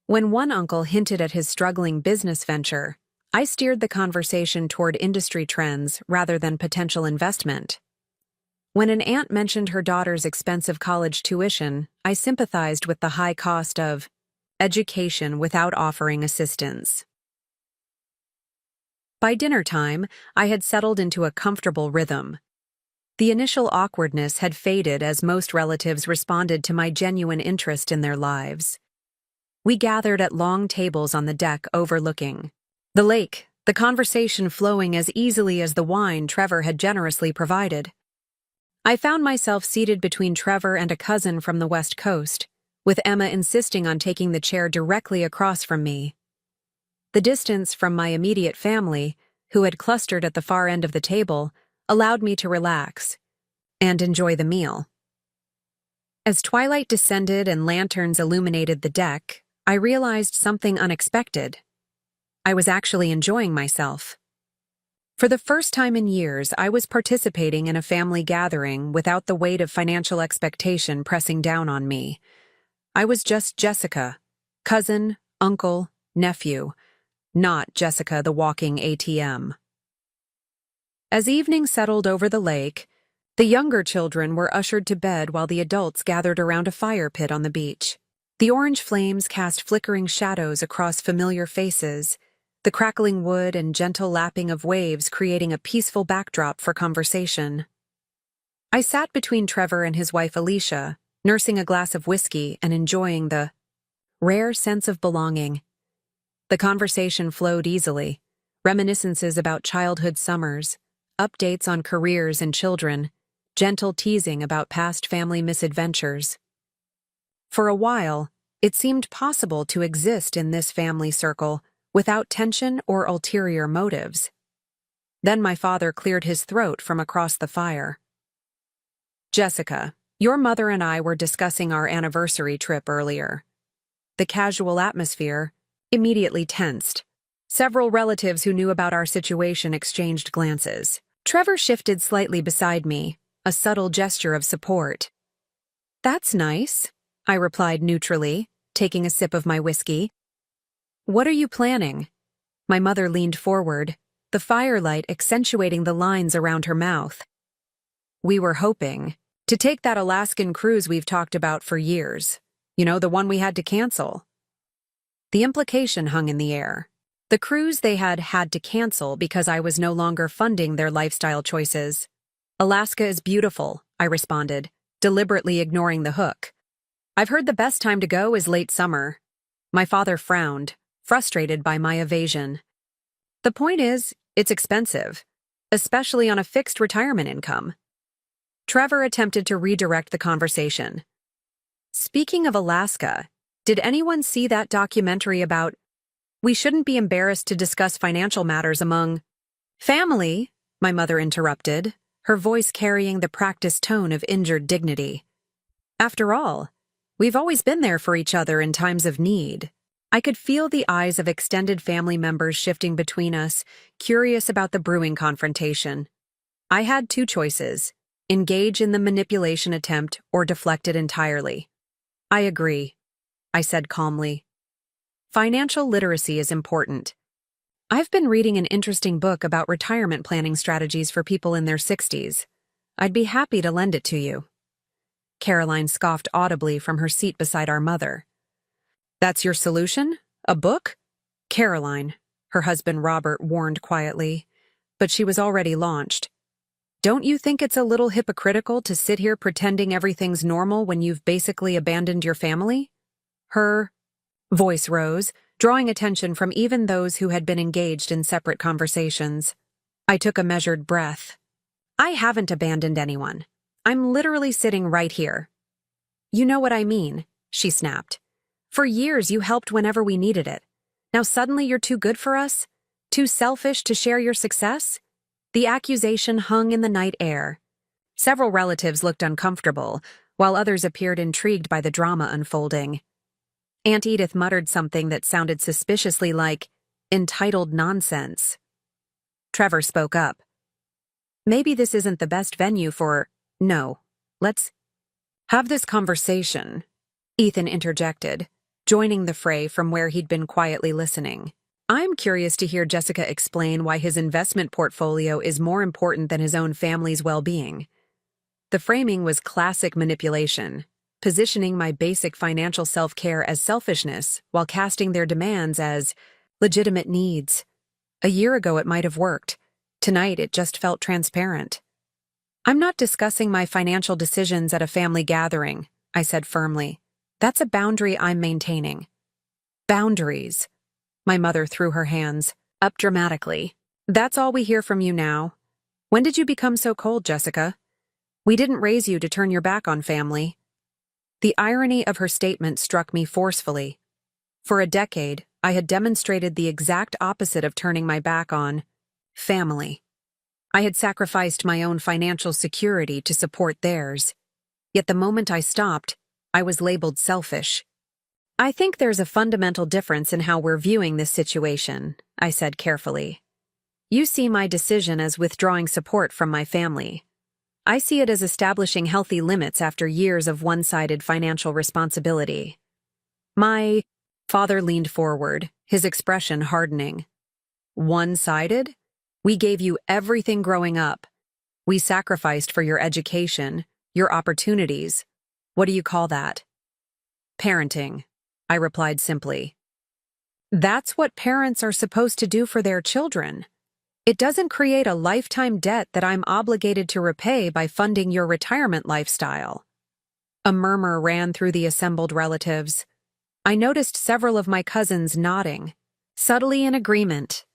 When one uncle hinted at his struggling business venture, I steered the conversation toward industry trends rather than potential investment. When an aunt mentioned her daughter's expensive college tuition, I sympathized with the high cost of education without offering assistance. By dinner time, I had settled into a comfortable rhythm. The initial awkwardness had faded as most relatives responded to my genuine interest in their lives. We gathered at long tables on the deck overlooking the lake, the conversation flowing as easily as the wine Trevor had generously provided. I found myself seated between Trevor and a cousin from the West Coast, with Emma insisting on taking the chair directly across from me. The distance from my immediate family, who had clustered at the far end of the table, allowed me to relax and enjoy the meal. As twilight descended and lanterns illuminated the deck, I realized something unexpected. I was actually enjoying myself. For the first time in years, I was participating in a family gathering without the weight of financial expectation pressing down on me. I was just Jessica, cousin, uncle, nephew, not Jessica the walking ATM. As evening settled over the lake, the younger children were ushered to bed while the adults gathered around a fire pit on the beach. The orange flames cast flickering shadows across familiar faces, the crackling wood and gentle lapping of waves creating a peaceful backdrop for conversation. I sat between Trevor and his wife Alicia, nursing a glass of whiskey and enjoying the rare sense of belonging. The conversation flowed easily, reminiscences about childhood summers, updates on careers and children, gentle teasing about past family misadventures. For a while, it seemed possible to exist in this family circle without tension or ulterior motives. Then my father cleared his throat from across the fire. "Jessica, your mother and I were discussing our anniversary trip earlier." The casual atmosphere immediately tensed. Several relatives who knew about our situation exchanged glances. Trevor shifted slightly beside me, a subtle gesture of support. "That's nice," I replied neutrally, taking a sip of my whiskey. "What are you planning?" My mother leaned forward, the firelight accentuating the lines around her mouth. "We were hoping to take that Alaskan cruise we've talked about for years. You know, the one we had to cancel." The implication hung in the air. The cruise they had to cancel because I was no longer funding their lifestyle choices. "Alaska is beautiful," I responded, deliberately ignoring the hook. "I've heard the best time to go is late summer." My father frowned, frustrated by my evasion. "The point is, it's expensive, especially on a fixed retirement income." Trevor attempted to redirect the conversation. "Speaking of Alaska, did anyone see that documentary about we shouldn't be embarrassed to discuss financial matters among family?" My mother interrupted, her voice carrying the practiced tone of injured dignity. "After all, we've always been there for each other in times of need." I could feel the eyes of extended family members shifting between us, curious about the brewing confrontation. I had two choices: engage in the manipulation attempt or deflect it entirely. "I agree," I said calmly. "Financial literacy is important. I've been reading an interesting book about retirement planning strategies for people in their 60s. I'd be happy to lend it to you." Caroline scoffed audibly from her seat beside our mother. "That's your solution? A book?" "Caroline," her husband Robert warned quietly, but she was already launched. "Don't you think it's a little hypocritical to sit here pretending everything's normal when you've basically abandoned your family?" Her voice rose, drawing attention from even those who had been engaged in separate conversations. I took a measured breath. "I haven't abandoned anyone. I'm literally sitting right here." "You know what I mean," she snapped. "For years you helped whenever we needed it. Now suddenly you're too good for us? Too selfish to share your success?" The accusation hung in the night air. Several relatives looked uncomfortable, while others appeared intrigued by the drama unfolding. Aunt Edith muttered something that sounded suspiciously like entitled nonsense. Trevor spoke up. "Maybe this isn't the best venue for— No, let's have this conversation," Ethan interjected, joining the fray from where he'd been quietly listening. "I'm curious to hear Jessica explain why his investment portfolio is more important than his own family's well-being." The framing was classic manipulation, positioning my basic financial self-care as selfishness while casting their demands as legitimate needs. A year ago it might have worked. Tonight it just felt transparent. I'm not discussing my financial decisions at a family gathering, I said firmly. That's a boundary I'm maintaining. Boundaries. My mother threw her hands up dramatically. That's all we hear from you now. When did you become so cold, Jessica? We didn't raise you to turn your back on family. The irony of her statement struck me forcefully. For a decade, I had demonstrated the exact opposite of turning my back on family. I had sacrificed my own financial security to support theirs. Yet the moment I stopped, I was labeled selfish. I think there's a fundamental difference in how we're viewing this situation, I said carefully. You see my decision as withdrawing support from my family. I see it as establishing healthy limits after years of one-sided financial responsibility. My father leaned forward, his expression hardening. One-sided? We gave you everything growing up. We sacrificed for your education, your opportunities. What do you call that? Parenting, I replied simply. That's what parents are supposed to do for their children. It doesn't create a lifetime debt that I'm obligated to repay by funding your retirement lifestyle. A murmur ran through the assembled relatives. I noticed several of my cousins nodding, subtly in agreement.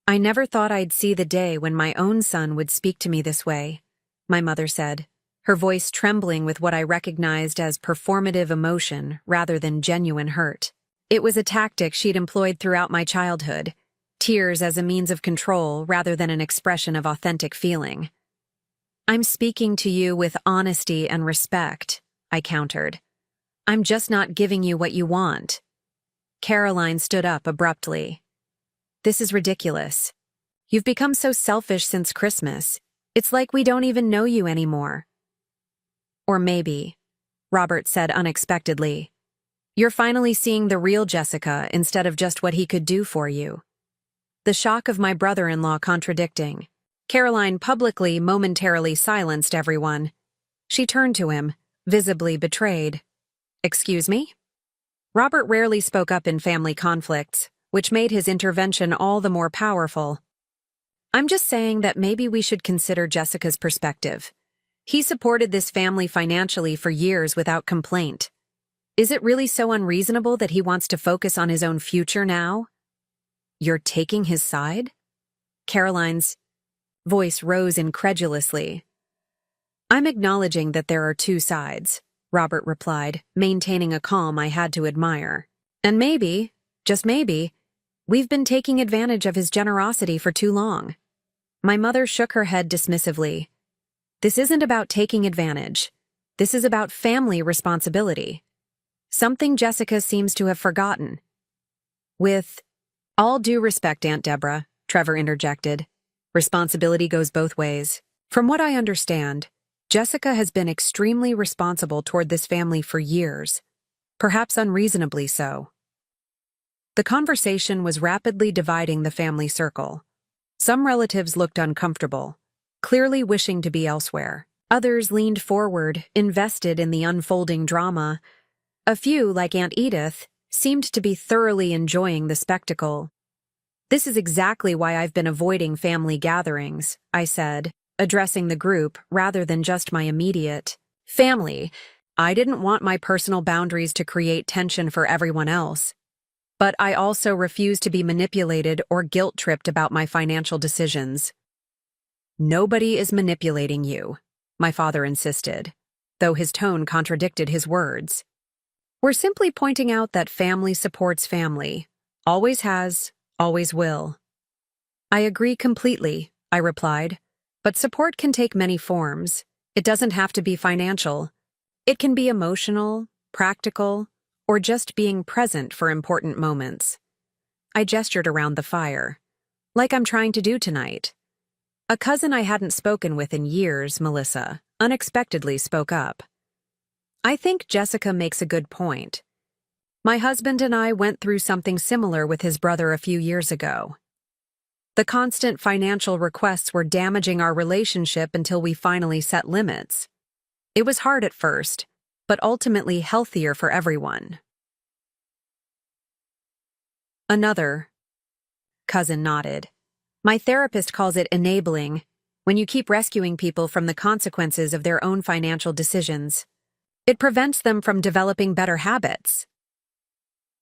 I never thought I'd see the day when my own son would speak to me this way, my mother said, her voice trembling with what I recognized as performative emotion rather than genuine hurt. It was a tactic she'd employed throughout my childhood, tears as a means of control rather than an expression of authentic feeling. I'm speaking to you with honesty and respect, I countered. I'm just not giving you what you want. Caroline stood up abruptly. This is ridiculous. You've become so selfish since Christmas. It's like we don't even know you anymore. Or maybe, Robert said unexpectedly, you're finally seeing the real Jessica instead of just what he could do for you. The shock of my brother-in-law contradicting. Caroline publicly, momentarily silenced everyone. She turned to him, visibly betrayed. Excuse me? Robert rarely spoke up in family conflicts, which made his intervention all the more powerful. I'm just saying that maybe we should consider Jessica's perspective. He supported this family financially for years without complaint. Is it really so unreasonable that he wants to focus on his own future now? You're taking his side? Caroline's voice rose incredulously. I'm acknowledging that there are two sides, Robert replied, maintaining a calm I had to admire. And maybe, just maybe, we've been taking advantage of his generosity for too long. My mother shook her head dismissively. This isn't about taking advantage. This is about family responsibility. Something Jessica seems to have forgotten. With all due respect, Aunt Deborah, Trevor interjected. Responsibility goes both ways. From what I understand, Jessica has been extremely responsible toward this family for years, perhaps unreasonably so. The conversation was rapidly dividing the family circle. Some relatives looked uncomfortable, clearly wishing to be elsewhere. Others leaned forward, invested in the unfolding drama. A few, like Aunt Edith, seemed to be thoroughly enjoying the spectacle. This is exactly why I've been avoiding family gatherings, I said, addressing the group rather than just my immediate family. I didn't want my personal boundaries to create tension for everyone else. But I also refuse to be manipulated or guilt-tripped about my financial decisions. Nobody is manipulating you, my father insisted, though his tone contradicted his words. We're simply pointing out that family supports family. Always has, always will. I agree completely, I replied, but support can take many forms. It doesn't have to be financial. It can be emotional, practical, or just being present for important moments. I gestured around the fire, like I'm trying to do tonight. A cousin I hadn't spoken with in years, Melissa, unexpectedly spoke up. I think Jessica makes a good point. My husband and I went through something similar with his brother a few years ago. The constant financial requests were damaging our relationship until we finally set limits. It was hard at first, but ultimately healthier for everyone. Another cousin nodded. My therapist calls it enabling, when you keep rescuing people from the consequences of their own financial decisions. It prevents them from developing better habits.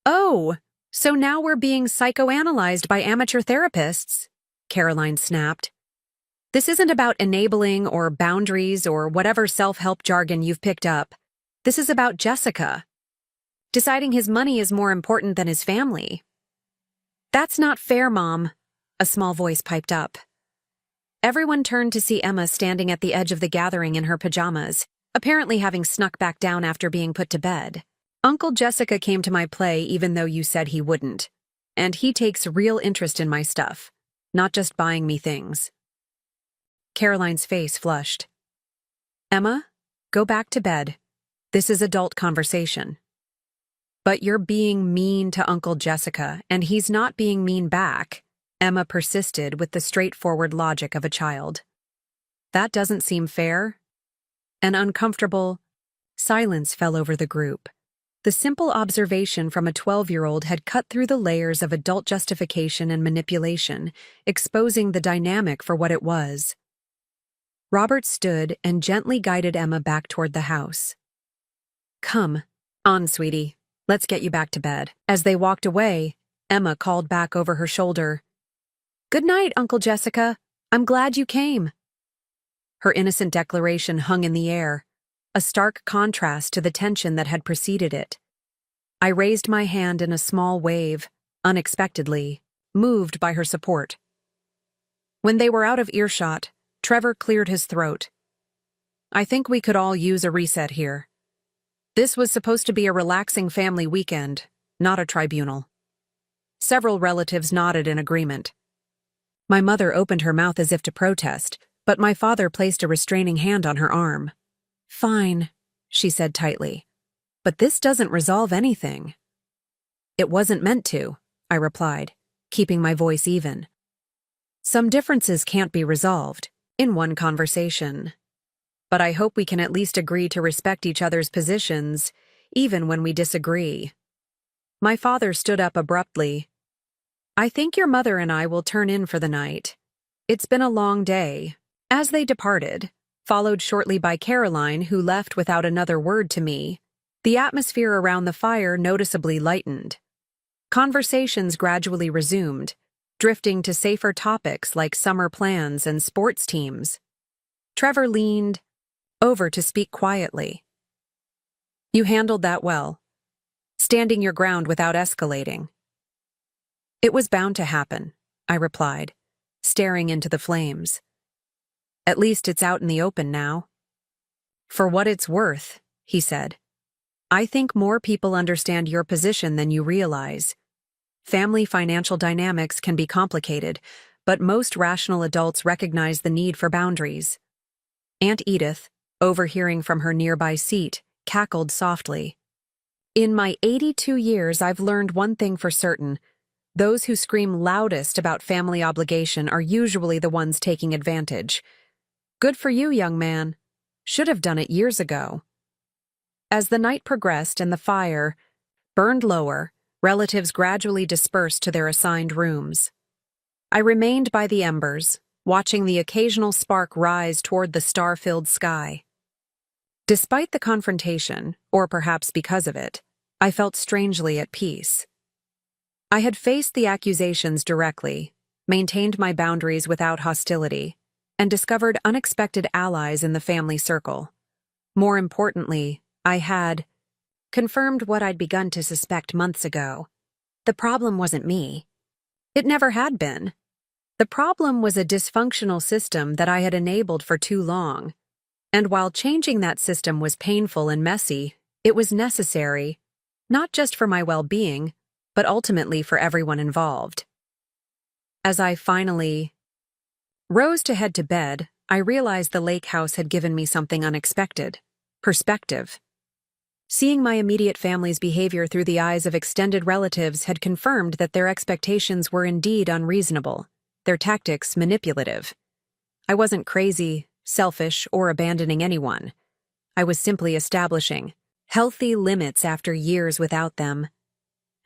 Oh, so now we're being psychoanalyzed by amateur therapists, Caroline snapped. This isn't about enabling or boundaries or whatever self-help jargon you've picked up. This is about Jessica. Deciding his money is more important than his family. That's not fair, Mom, a small voice piped up. Everyone turned to see Emma standing at the edge of the gathering in her pajamas, apparently having snuck back down after being put to bed. Uncle Jessica came to my play even though you said he wouldn't. And he takes real interest in my stuff, not just buying me things. Caroline's face flushed. Emma, go back to bed. This is adult conversation. But you're being mean to Uncle Jessica, and he's not being mean back, Emma persisted with the straightforward logic of a child. That doesn't seem fair. An uncomfortable silence fell over the group. The simple observation from a 12-year-old had cut through the layers of adult justification and manipulation, exposing the dynamic for what it was. Robert stood and gently guided Emma back toward the house. Come on, sweetie. Let's get you back to bed. As they walked away, Emma called back over her shoulder. Good night, Uncle Jessica. I'm glad you came. Her innocent declaration hung in the air, a stark contrast to the tension that had preceded it. I raised my hand in a small wave, unexpectedly, moved by her support. When they were out of earshot, Trevor cleared his throat. I think we could all use a reset here. This was supposed to be a relaxing family weekend, not a tribunal. Several relatives nodded in agreement. My mother opened her mouth as if to protest, but my father placed a restraining hand on her arm. Fine, she said tightly. But this doesn't resolve anything. It wasn't meant to, I replied, keeping my voice even. Some differences can't be resolved in one conversation. But I hope we can at least agree to respect each other's positions, even when we disagree. My father stood up abruptly. I think your mother and I will turn in for the night. It's been a long day. As they departed, followed shortly by Caroline, who left without another word to me, the atmosphere around the fire noticeably lightened. Conversations gradually resumed, drifting to safer topics like summer plans and sports teams. Trevor leaned over to speak quietly. You handled that well, standing your ground without escalating. It was bound to happen, I replied, staring into the flames. At least it's out in the open now. For what it's worth, he said. I think more people understand your position than you realize. Family financial dynamics can be complicated, but most rational adults recognize the need for boundaries. Aunt Edith, overhearing from her nearby seat, cackled softly. In my 82 years, I've learned one thing for certain. Those who scream loudest about family obligation are usually the ones taking advantage. Good for you, young man. Should have done it years ago. As the night progressed and the fire burned lower, relatives gradually dispersed to their assigned rooms. I remained by the embers, watching the occasional spark rise toward the star-filled sky. Despite the confrontation, or perhaps because of it, I felt strangely at peace. I had faced the accusations directly, maintained my boundaries without hostility, and discovered unexpected allies in the family circle. More importantly, I had confirmed what I'd begun to suspect months ago. The problem wasn't me. It never had been. The problem was a dysfunctional system that I had enabled for too long. And while changing that system was painful and messy, it was necessary, not just for my well-being, but ultimately for everyone involved. As I finally rose to head to bed, I realized the lake house had given me something unexpected: perspective. Seeing my immediate family's behavior through the eyes of extended relatives had confirmed that their expectations were indeed unreasonable, their tactics manipulative. I wasn't crazy, selfish, or abandoning anyone. I was simply establishing healthy limits after years without them.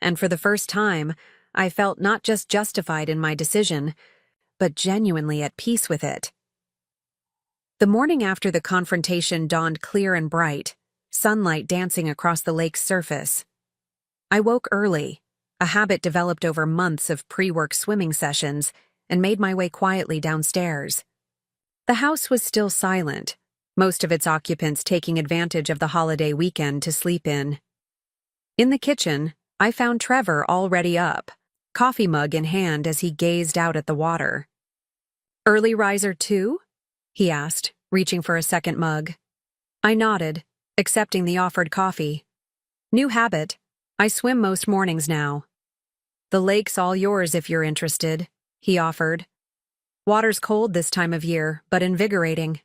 And for the first time, I felt not just justified in my decision, but genuinely at peace with it. The morning after the confrontation dawned clear and bright, sunlight dancing across the lake's surface. I woke early, a habit developed over months of pre-work swimming sessions, and made my way quietly downstairs. The house was still silent, most of its occupants taking advantage of the holiday weekend to sleep in. In the kitchen, I found Trevor already up, coffee mug in hand as he gazed out at the water. "Early riser too?" he asked, reaching for a second mug. I nodded, accepting the offered coffee. "New habit. I swim most mornings now." "The lake's all yours if you're interested," he offered. "Water's cold this time of year, but invigorating."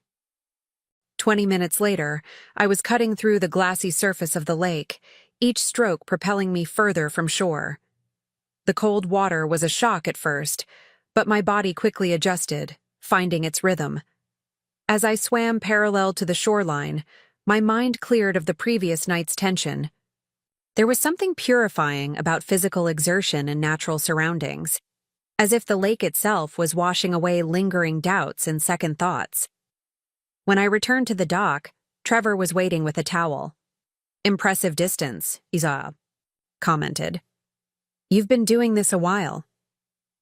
20 minutes later, I was cutting through the glassy surface of the lake, each stroke propelling me further from shore. The cold water was a shock at first, but my body quickly adjusted, finding its rhythm. As I swam parallel to the shoreline, my mind cleared of the previous night's tension. There was something purifying about physical exertion in natural surroundings, as if the lake itself was washing away lingering doubts and second thoughts. When I returned to the dock, Trevor was waiting with a towel. "Impressive distance," Isa commented. "You've been doing this a while."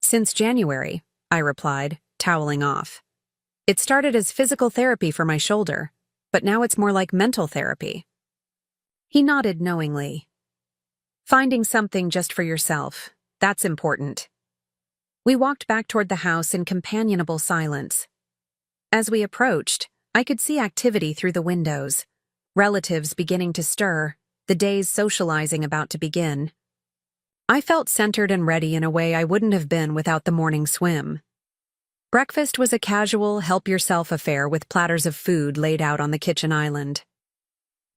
"Since January," I replied, toweling off. "It started as physical therapy for my shoulder, but now it's more like mental therapy." He nodded knowingly. "Finding something just for yourself, that's important." We walked back toward the house in companionable silence. As we approached, I could see activity through the windows, relatives beginning to stir, the day's socializing about to begin. I felt centered and ready in a way I wouldn't have been without the morning swim. Breakfast was a casual, help-yourself affair with platters of food laid out on the kitchen island.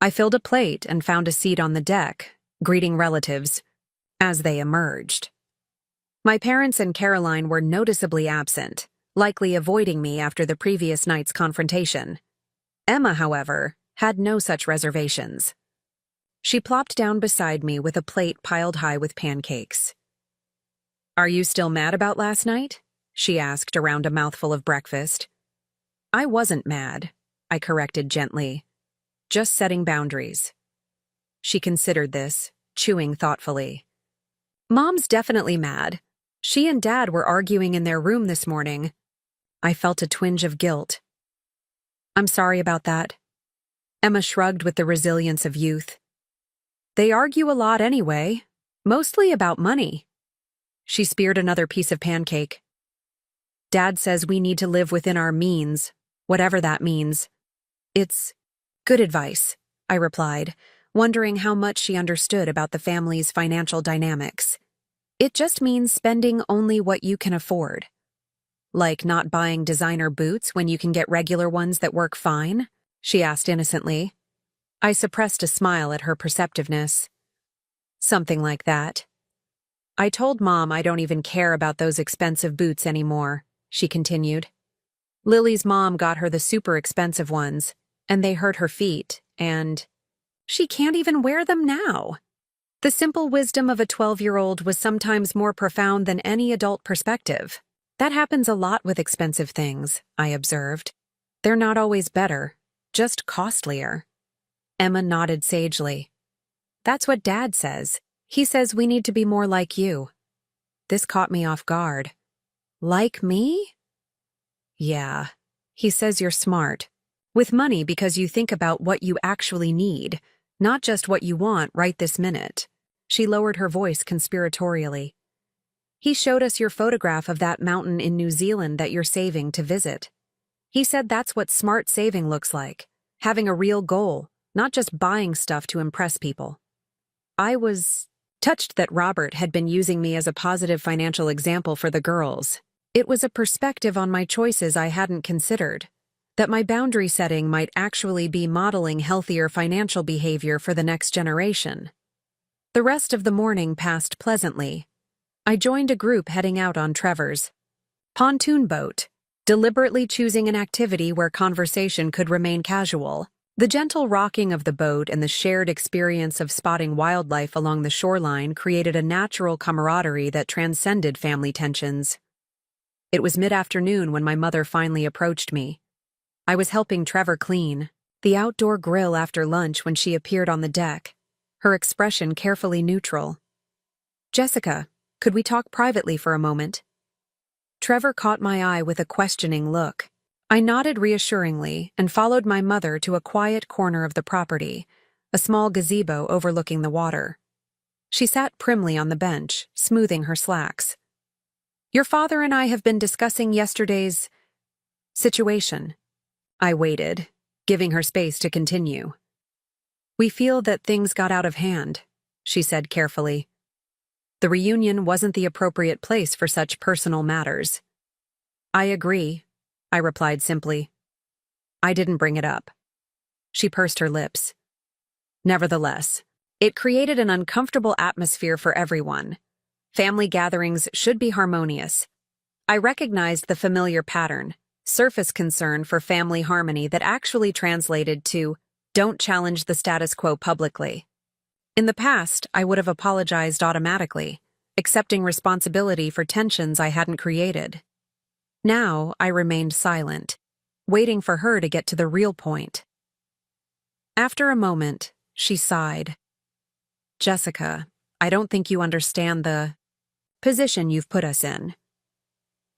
I filled a plate and found a seat on the deck, greeting relatives as they emerged. My parents and Caroline were noticeably absent, likely avoiding me after the previous night's confrontation. Emma, however, had no such reservations. She plopped down beside me with a plate piled high with pancakes. "Are you still mad about last night?" she asked around a mouthful of breakfast. "I wasn't mad," I corrected gently. "Just setting boundaries." She considered this, chewing thoughtfully. "Mom's definitely mad. She and Dad were arguing in their room this morning." I felt a twinge of guilt. "I'm sorry about that." Emma shrugged with the resilience of youth. "They argue a lot anyway, mostly about money." She speared another piece of pancake. "Dad says we need to live within our means, whatever that means." "It's good advice," I replied, wondering how much she understood about the family's financial dynamics. "It just means spending only what you can afford." "Like not buying designer boots when you can get regular ones that work fine?" she asked innocently. I suppressed a smile at her perceptiveness. "Something like that." "I told Mom I don't even care about those expensive boots anymore," she continued. "Lily's mom got her the super expensive ones, and they hurt her feet, and she can't even wear them now." The simple wisdom of a 12-year-old was sometimes more profound than any adult perspective. "That happens a lot with expensive things," I observed. "They're not always better, just costlier." Emma nodded sagely. "That's what Dad says. He says we need to be more like you." This caught me off guard. "Like me?" "Yeah. He says you're smart. With money because you think about what you actually need, not just what you want right this minute." She lowered her voice conspiratorially. "He showed us your photograph of that mountain in New Zealand that you're saving to visit. He said that's what smart saving looks like, having a real goal, not just buying stuff to impress people." I was touched that Robert had been using me as a positive financial example for the girls. It was a perspective on my choices I hadn't considered, that my boundary setting might actually be modeling healthier financial behavior for the next generation. The rest of the morning passed pleasantly. I joined a group heading out on Trevor's pontoon boat, deliberately choosing an activity where conversation could remain casual. The gentle rocking of the boat and the shared experience of spotting wildlife along the shoreline created a natural camaraderie that transcended family tensions. It was mid-afternoon when my mother finally approached me. I was helping Trevor clean the outdoor grill after lunch when she appeared on the deck, her expression carefully neutral. "Jessica, could we talk privately for a moment?" Trevor caught my eye with a questioning look. I nodded reassuringly and followed my mother to a quiet corner of the property, a small gazebo overlooking the water. She sat primly on the bench, smoothing her slacks. "Your father and I have been discussing yesterday's situation." I waited, giving her space to continue. "We feel that things got out of hand," she said carefully. "The reunion wasn't the appropriate place for such personal matters." "I agree," I replied simply. "I didn't bring it up." She pursed her lips. Nevertheless, it created an uncomfortable atmosphere for everyone. Family gatherings should be harmonious. I recognized the familiar pattern, surface concern for family harmony that actually translated to, "Don't challenge the status quo publicly." In the past, I would have apologized automatically, accepting responsibility for tensions I hadn't created. Now, I remained silent, waiting for her to get to the real point. After a moment, she sighed. "Jessica, I don't think you understand the position you've put us in.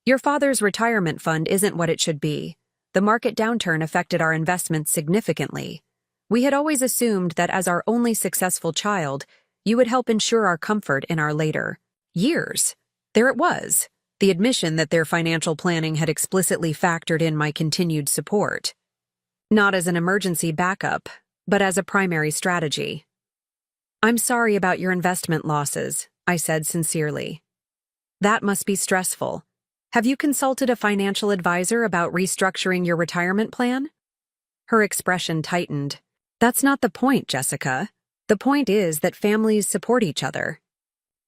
Your father's retirement fund isn't what it should be. The market downturn affected our investments significantly. We had always assumed that as our only successful child, you would help ensure our comfort in our later years." There it was, the admission that their financial planning had explicitly factored in my continued support. Not as an emergency backup, but as a primary strategy. "I'm sorry about your investment losses," I said sincerely. "That must be stressful. Have you consulted a financial advisor about restructuring your retirement plan?" Her expression tightened. "That's not the point, Jessica. The point is that families support each other.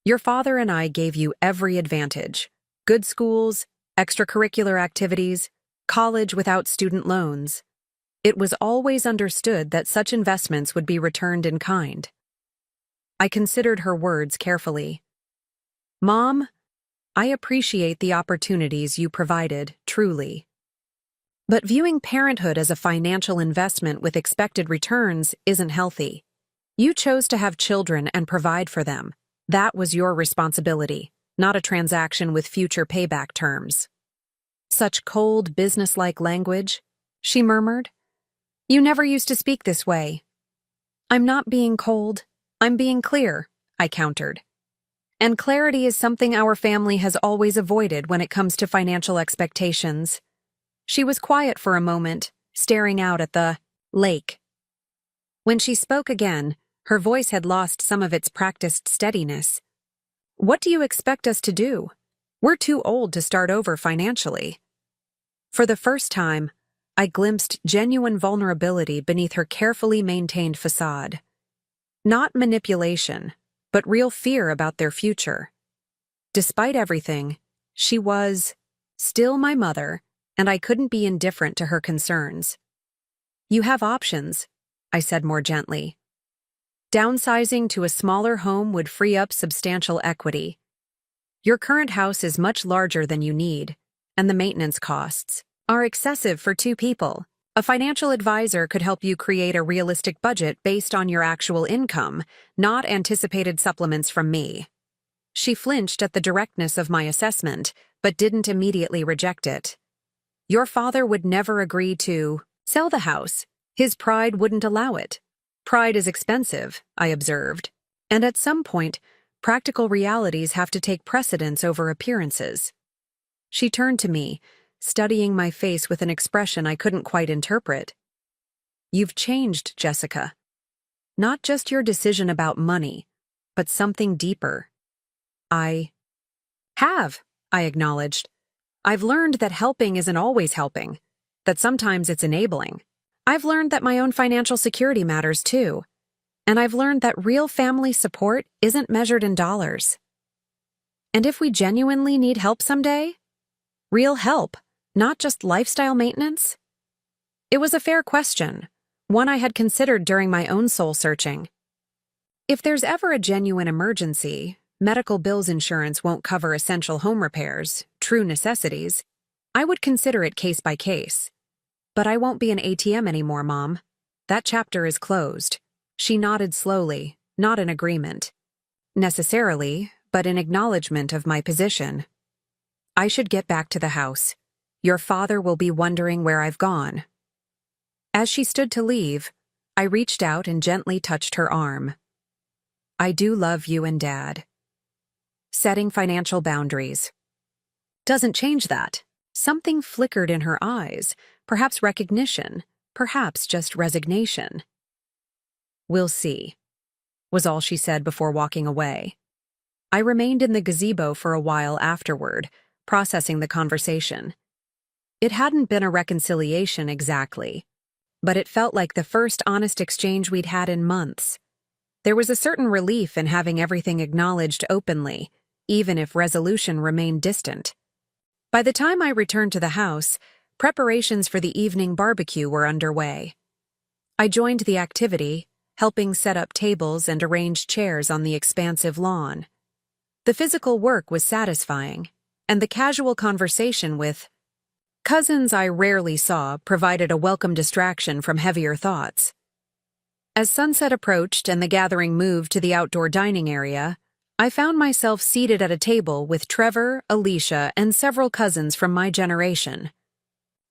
Your father and I gave you every advantage: good schools, extracurricular activities, college without student loans. It was always understood that such investments would be returned in kind." I considered her words carefully. "Mom, I appreciate the opportunities you provided, truly. But viewing parenthood as a financial investment with expected returns isn't healthy. You chose to have children and provide for them. That was your responsibility, not a transaction with future payback terms." "Such cold, businesslike language," she murmured. "You never used to speak this way." "I'm not being cold. I'm being clear," I countered. "And clarity is something our family has always avoided when it comes to financial expectations." She was quiet for a moment, staring out at the lake. When she spoke again, her voice had lost some of its practiced steadiness. "What do you expect us to do? We're too old to start over financially." For the first time, I glimpsed genuine vulnerability beneath her carefully maintained facade. Not manipulation, but real fear about their future. Despite everything, she was still my mother, and I couldn't be indifferent to her concerns. "You have options," I said more gently. "Downsizing to a smaller home would free up substantial equity. Your current house is much larger than you need, and the maintenance costs are excessive for 2 people. A financial advisor could help you create a realistic budget based on your actual income, not anticipated supplements from me." She flinched at the directness of my assessment, but didn't immediately reject it. "Your father would never agree to sell the house. His pride wouldn't allow it." "Pride is expensive," I observed, "and at some point, practical realities have to take precedence over appearances." She turned to me, studying my face with an expression I couldn't quite interpret. "You've changed, Jessica. Not just your decision about money, but something deeper." "I have," I acknowledged. "I've learned that helping isn't always helping, that sometimes it's enabling. I've learned that my own financial security matters too, and I've learned that real family support isn't measured in dollars. And if we genuinely need help someday, real help, not just lifestyle maintenance?" It was a fair question, one I had considered during my own soul-searching. If there's ever a genuine emergency, medical bills insurance won't cover essential home repairs, true necessities, I would consider it case by case. But I won't be an ATM anymore, Mom. That chapter is closed. She nodded slowly, not in agreement. Necessarily, but in acknowledgement of my position. I should get back to the house. Your father will be wondering where I've gone. As she stood to leave, I reached out and gently touched her arm. I do love you and Dad. Setting financial boundaries. Doesn't change that. Something flickered in her eyes, perhaps recognition, perhaps just resignation. We'll see, was all she said before walking away. I remained in the gazebo for a while afterward, processing the conversation. It hadn't been a reconciliation exactly, but it felt like the first honest exchange we'd had in months. There was a certain relief in having everything acknowledged openly, even if resolution remained distant. By the time I returned to the house, preparations for the evening barbecue were underway. I joined the activity, helping set up tables and arrange chairs on the expansive lawn. The physical work was satisfying, and the casual conversation with cousins I rarely saw provided a welcome distraction from heavier thoughts. As sunset approached and the gathering moved to the outdoor dining area, I found myself seated at a table with Trevor, Alicia, and several cousins from my generation.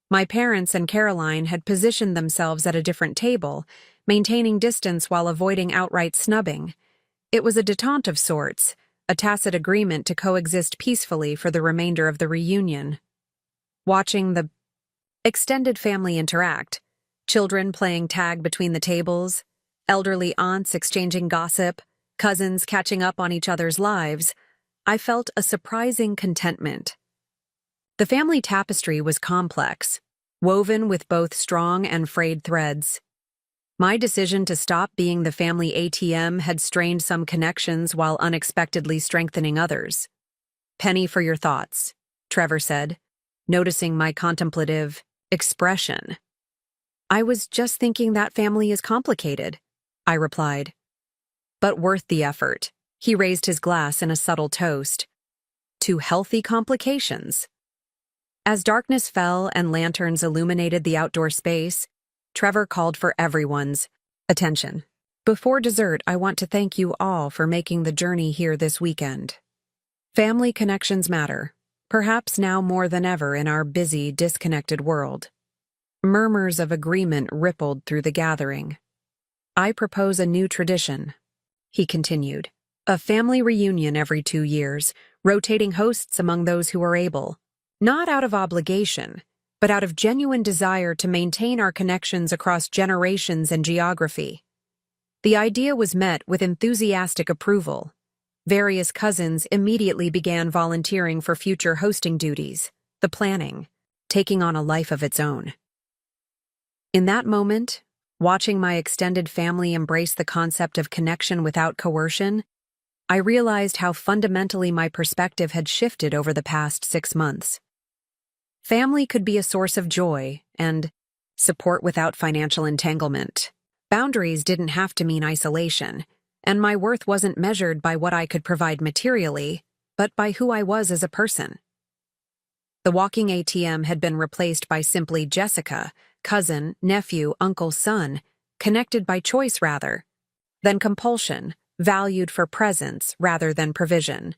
My parents and Caroline had positioned themselves at a different table, maintaining distance while avoiding outright snubbing. It was a detente of sorts, a tacit agreement to coexist peacefully for the remainder of the reunion. Watching the extended family interact, children playing tag between the tables, elderly aunts exchanging gossip, cousins catching up on each other's lives, I felt a surprising contentment. The family tapestry was complex, woven with both strong and frayed threads. My decision to stop being the family ATM had strained some connections while unexpectedly strengthening others. Penny for your thoughts, Trevor said, noticing my contemplative expression. I was just thinking that family is complicated, I replied. But worth the effort. He raised his glass in a subtle toast. To healthy complications. As darkness fell and lanterns illuminated the outdoor space, Trevor called for everyone's attention. Before dessert, I want to thank you all for making the journey here this weekend. Family connections matter, perhaps now more than ever in our busy, disconnected world. Murmurs of agreement rippled through the gathering. I propose a new tradition, he continued. A family reunion every 2 years, rotating hosts among those who are able. Not out of obligation, but out of genuine desire to maintain our connections across generations and geography. The idea was met with enthusiastic approval. Various cousins immediately began volunteering for future hosting duties, the planning, taking on a life of its own. In that moment, watching my extended family embrace the concept of connection without coercion, I realized how fundamentally my perspective had shifted over the past 6 months. Family could be a source of joy and support without financial entanglement. Boundaries didn't have to mean isolation, and my worth wasn't measured by what I could provide materially, but by who I was as a person. The walking ATM had been replaced by simply Jessica, cousin, nephew, uncle, son, connected by choice rather than compulsion, valued for presence rather than provision.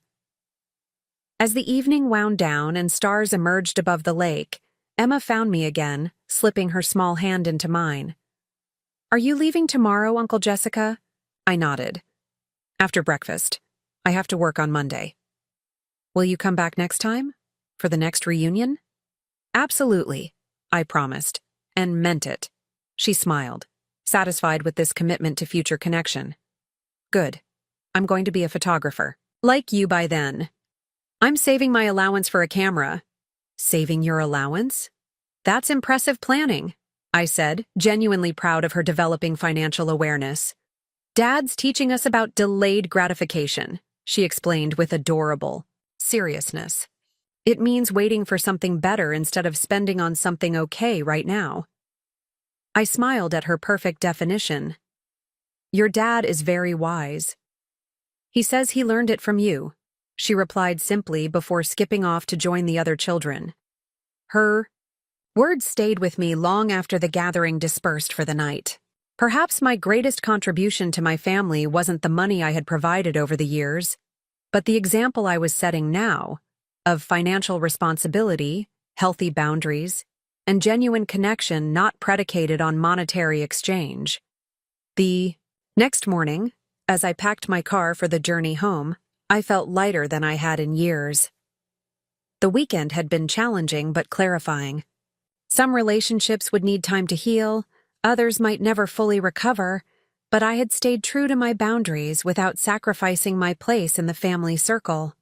As the evening wound down and stars emerged above the lake, Emma found me again, slipping her small hand into mine. Are you leaving tomorrow, Uncle Jessica? I nodded. After breakfast. I have to work on Monday. Will you come back next time? For the next reunion? Absolutely, I promised, and meant it. She smiled, satisfied with this commitment to future connection. Good. I'm going to be a photographer. Like you by then. I'm saving my allowance for a camera. Saving your allowance? That's impressive planning, I said, genuinely proud of her developing financial awareness. Dad's teaching us about delayed gratification, she explained with adorable seriousness. It means waiting for something better instead of spending on something okay right now. I smiled at her perfect definition. Your dad is very wise. He says he learned it from you, she replied simply before skipping off to join the other children. Her words stayed with me long after the gathering dispersed for the night. Perhaps my greatest contribution to my family wasn't the money I had provided over the years, but the example I was setting now of financial responsibility, healthy boundaries, and genuine connection not predicated on monetary exchange. The next morning, as I packed my car for the journey home, I felt lighter than I had in years. The weekend had been challenging but clarifying. Some relationships would need time to heal, others might never fully recover, but I had stayed true to my boundaries without sacrificing my place in the family circle.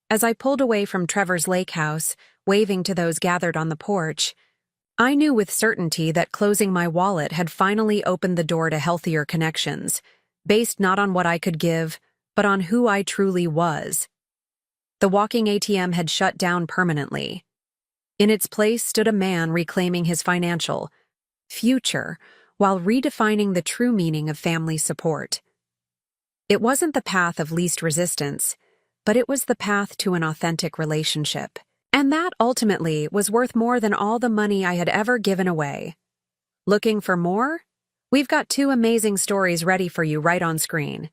As I pulled away from Trevor's lake house, waving to those gathered on the porch, I knew with certainty that closing my wallet had finally opened the door to healthier connections, based not on what I could give, but on who I truly was. The walking ATM had shut down permanently. In its place stood a man reclaiming his financial future while redefining the true meaning of family support. It wasn't the path of least resistance, but it was the path to an authentic relationship. And that ultimately was worth more than all the money I had ever given away. Looking for more? We've got 2 amazing stories ready for you right on screen.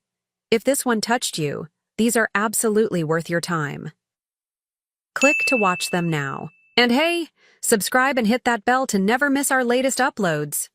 If this one touched you, these are absolutely worth your time. Click to watch them now. And hey, subscribe and hit that bell to never miss our latest uploads.